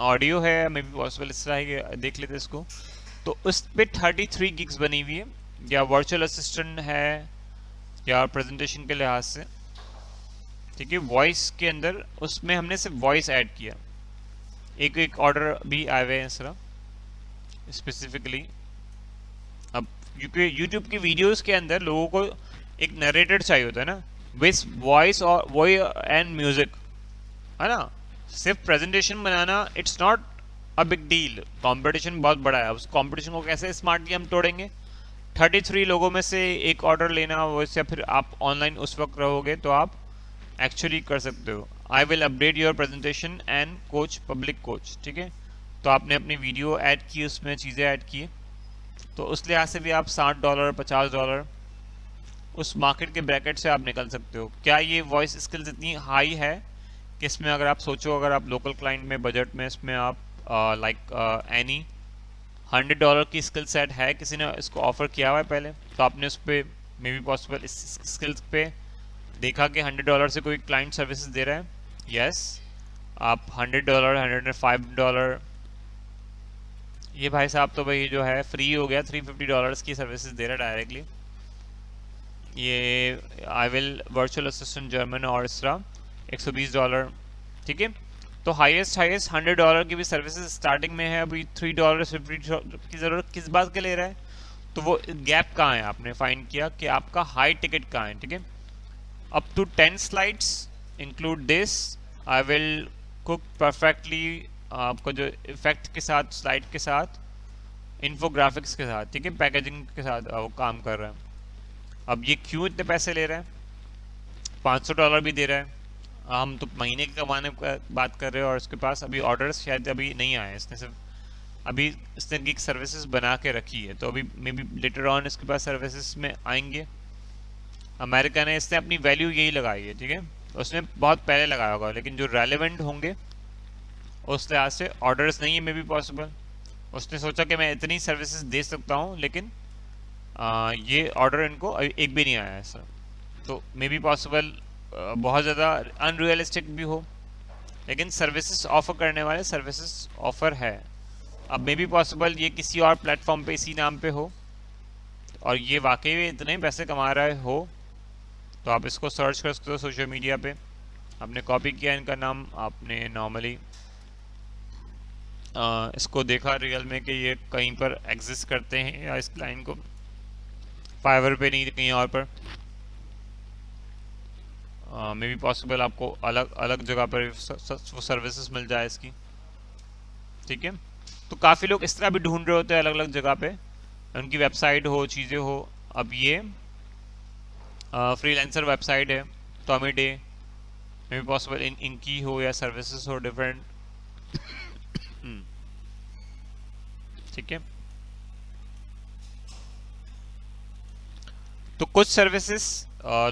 audio है, मे बी पॉसिबल इस तरह ही देख लेते इसको। तो उस पर 33 गिग्स बनी हुई है, या वर्चुअल असिस्टेंट है या प्रेजेंटेशन के लिहाज से, ठीक है। वॉइस के अंदर उसमें हमने सिर्फ वॉइस ऐड किया, एक ऑर्डर भी आए हुए हैं इस तरह स्पेसिफिकली। अब क्योंकि यूट्यूब की वीडियोस के अंदर लोगों को एक नरेटर चाहिए होता है ना, विथ वॉइस और वॉइस एंड म्यूजिक, है ना। सिर्फ presentation banana it's not a big deal, competition बहुत बड़ा है। उस कंपटीशन को कैसे स्मार्टली हम तोड़ेंगे? 33 लोगों में से एक ऑर्डर लेना, वैसे फिर आप ऑनलाइन उस वक्त रहोगे तो आप एक्चुअली कर सकते हो। I will update your presentation and coach public coach, ठीक है। तो आपने अपनी वीडियो ऐड की, उसमें चीज़ें ऐड की, तो उस लिहाज से भी आप $60, $50 उस मार्केट के ब्रैकेट से आप निकल सकते हो। क्या ये वॉइस स्किल्स इतनी हाई है कि इसमें अगर आप सोचो, अगर आप लोकल क्लाइंट में बजट में इसमें आप लाइक एनी $100 की स्किल सेट है, किसी ने इसको ऑफर किया हुआ है पहले, तो आपने उस पर मे बी पॉसिबल इस स्किल्स पे देखा कि $100 से कोई क्लाइंट सर्विसेज दे रहा है, यस। आप $100, $105, ये भाई साहब तो भाई जो है फ्री हो गया, $350 की सर्विसेज दे रहा है डायरेक्टली। ये I will virtual assistant German और इस तरह $120, ठीक है। तो हाईएस्ट $100 की भी सर्विसेज स्टार्टिंग में है, अभी $3 $50 की ज़रूरत किस बात के ले रहा है? तो वो गैप कहाँ है, आपने फाइंड किया कि आपका हाई टिकट कहाँ है, ठीक है। Up to 10 slides include this, I will cook perfectly, आपको जो इफेक्ट के साथ, स्लाइड के साथ, इन्फोग्राफिक्स के साथ, ठीक है, पैकेजिंग के साथ वो काम कर रहा है। अब ये क्यों इतने पैसे ले रहा है? $500 भी दे रहा है, हम तो महीने के कमाने का बात कर रहे हैं, और उसके पास अभी ऑर्डर्स शायद अभी नहीं आए, इसने सिर्फ अभी इसने गिग सर्विसेज बना के रखी है, तो अभी मे बी लेटर ऑन इसके पास सर्विसेज में आएंगे। अमेरिका ने इसने अपनी वैल्यू यही लगाई है, ठीक है, उसने बहुत पहले लगाया होगा, लेकिन जो रेलेवेंट होंगे उस लिहाज से ऑर्डर्स नहीं है मे बी पॉसिबल। उसने सोचा कि मैं इतनी सर्विसेज दे सकता हूँ, लेकिन ये ऑर्डर इनको अभी एक भी नहीं आया है सर, तो मे बी पॉसिबल बहुत ज़्यादा अनरियलिस्टिक भी हो, लेकिन सर्विसेज ऑफर करने वाले सर्विसेज ऑफर है। अब मे बी पॉसिबल ये किसी और प्लेटफॉर्म पे इसी नाम पे हो, और ये वाकई में इतने पैसे कमा रहे हो, तो आप इसको सर्च कर सकते हो सोशल मीडिया पे। आपने कॉपी किया इनका नाम, आपने नॉर्मली इसको देखा रियल में कि ये कहीं पर एग्जिस्ट करते हैं, या इस लाइन को फाइवर पे नहीं कहीं और पर, मे बी पॉसिबल आपको अलग अलग जगह पर वो सर्विसेज मिल जाए इसकी, ठीक है। तो काफ़ी लोग इस तरह भी ढूंढ रहे होते हैं अलग अलग जगह पे, उनकी वेबसाइट हो, चीज़ें हो। अब ये फ्रीलांसर वेबसाइट है Tommy day, may be possible इनकी हो या सर्विसेज हो डिफरेंट, ठीक है। तो कुछ सर्विसेज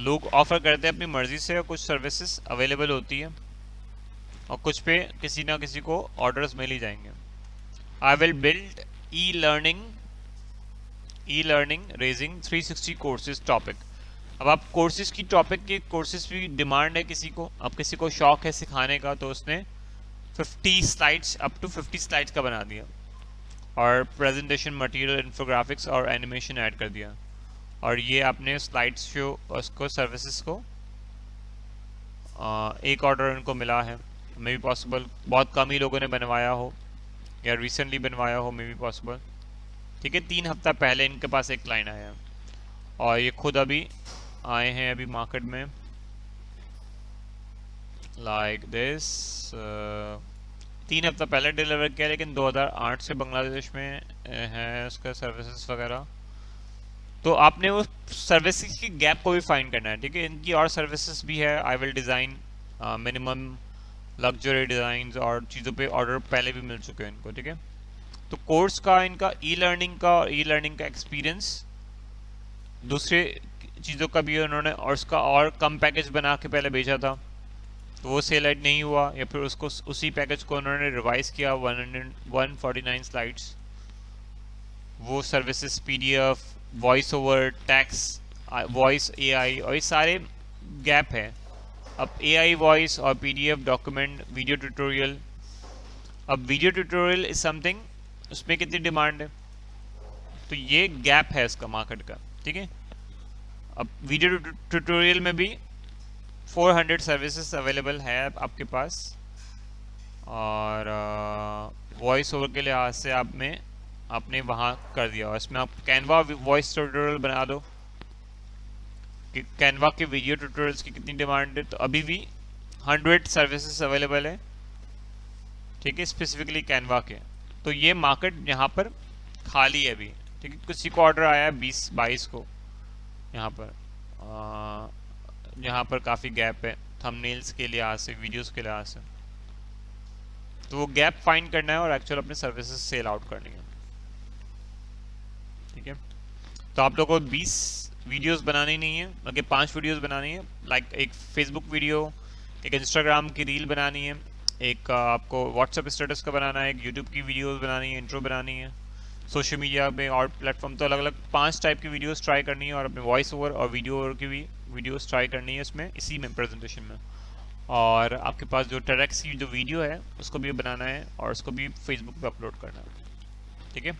लोग ऑफर करते हैं अपनी मर्जी से, और कुछ सर्विसेज अवेलेबल होती है, और कुछ पे किसी ना किसी को ऑर्डर्स मिल ही जाएंगे। I will build e learning raising 360 courses topic. अब आप कोर्सेज की टॉपिक के कोर्सेज की डिमांड है किसी को, अब किसी को शौक है सिखाने का, तो उसने 50 स्लाइड्स, अप टू 50 स्लाइड्स का बना दिया, और प्रेजेंटेशन मटेरियल, इन्फोग्राफिक्स और एनिमेशन ऐड कर दिया, और ये आपने स्लाइड शो उसको सर्विसेज को एक ऑर्डर उनको मिला है। मे बी पॉसिबल बहुत कम ही लोगों ने बनवाया हो, या रिसेंटली बनवाया हो, मे बी पॉसिबल, ठीक है। 3 हफ्ता पहले इनके पास एक क्लाइंट आया है, और ये खुद अभी आए हैं अभी मार्केट में, लाइक दिस 3 हफ्ता पहले डिलीवर किया, लेकिन 2008 से बांग्लादेश में है उसका सर्विसेज वगैरह। तो आपने वो सर्विसेज की गैप को भी फाइंड करना है, ठीक है। इनकी और सर्विसेज भी है, I will design, minimum luxury design, और चीज़ों पे ऑर्डर पहले भी मिल चुके हैं इनको, ठीक है। तो कोर्स का इनका ई लर्निंग का एक्सपीरियंस, दूसरे चीज़ों का भी उन्होंने, और उसका और कम पैकेज बना के पहले भेजा था, तो वो सेलेक्ट नहीं हुआ, या फिर उसको उसी पैकेज को उन्होंने रिवाइज किया 149 स्लाइड्स, वो services PDF, voice over, tax, voice AI, और ये सारे गैप है। अब AI वॉइस और PDF डॉक्यूमेंट, वीडियो ट्यूटोरियल। अब वीडियो ट्यूटोरियल इज समथिंग, उसमें कितनी डिमांड है, तो ये गैप है इसका मार्केट का, ठीक है। अब वीडियो ट्यूटोरियल में भी 400 सर्विसेज अवेलेबल है आपके पास, और वॉइस ओवर के लिहाज से आपने वहाँ कर दिया, और इसमें आप कैनवा वॉइस ट्यूटोरियल बना दो कि कैनवा के वीडियो ट्यूटोरियल्स की कितनी डिमांड है, तो अभी भी 100 सर्विसेज अवेलेबल है, ठीक है, स्पेसिफिकली कैनवा के। तो ये मार्केट यहाँ पर खाली है अभी, ठीक है। किसी को ऑर्डर आया है 20-22 को, यहाँ पर काफ़ी गैप है थंबनेल्स के लिहाज से, वीडियोस के लिहाज से, तो वो गैप फाइंड करना है और एक्चुअल अपने सर्विसेज सेल आउट करनी है, ठीक है। तो आप लोगों को 20 वीडियोस बनानी नहीं है, बल्कि 5 वीडियोस बनानी है, लाइक एक फेसबुक वीडियो, एक इंस्टाग्राम की रील बनानी है, एक आपको व्हाट्सएप स्टेटस का बनाना है, एक यूट्यूब की वीडियोस बनानी है, इंट्रो बनानी है, सोशल मीडिया में और प्लेटफॉर्म, तो अलग अलग 5 टाइप की वीडियोस ट्राई करनी है, और अपने वॉइस ओवर और वीडियो ओवर की भी वीडियोस ट्राई करनी है इसमें, इसी में प्रेजेंटेशन में। और आपके पास जो TEDx की जो वीडियो है उसको भी बनाना है, और उसको भी फेसबुक पे अपलोड करना है, ठीक है।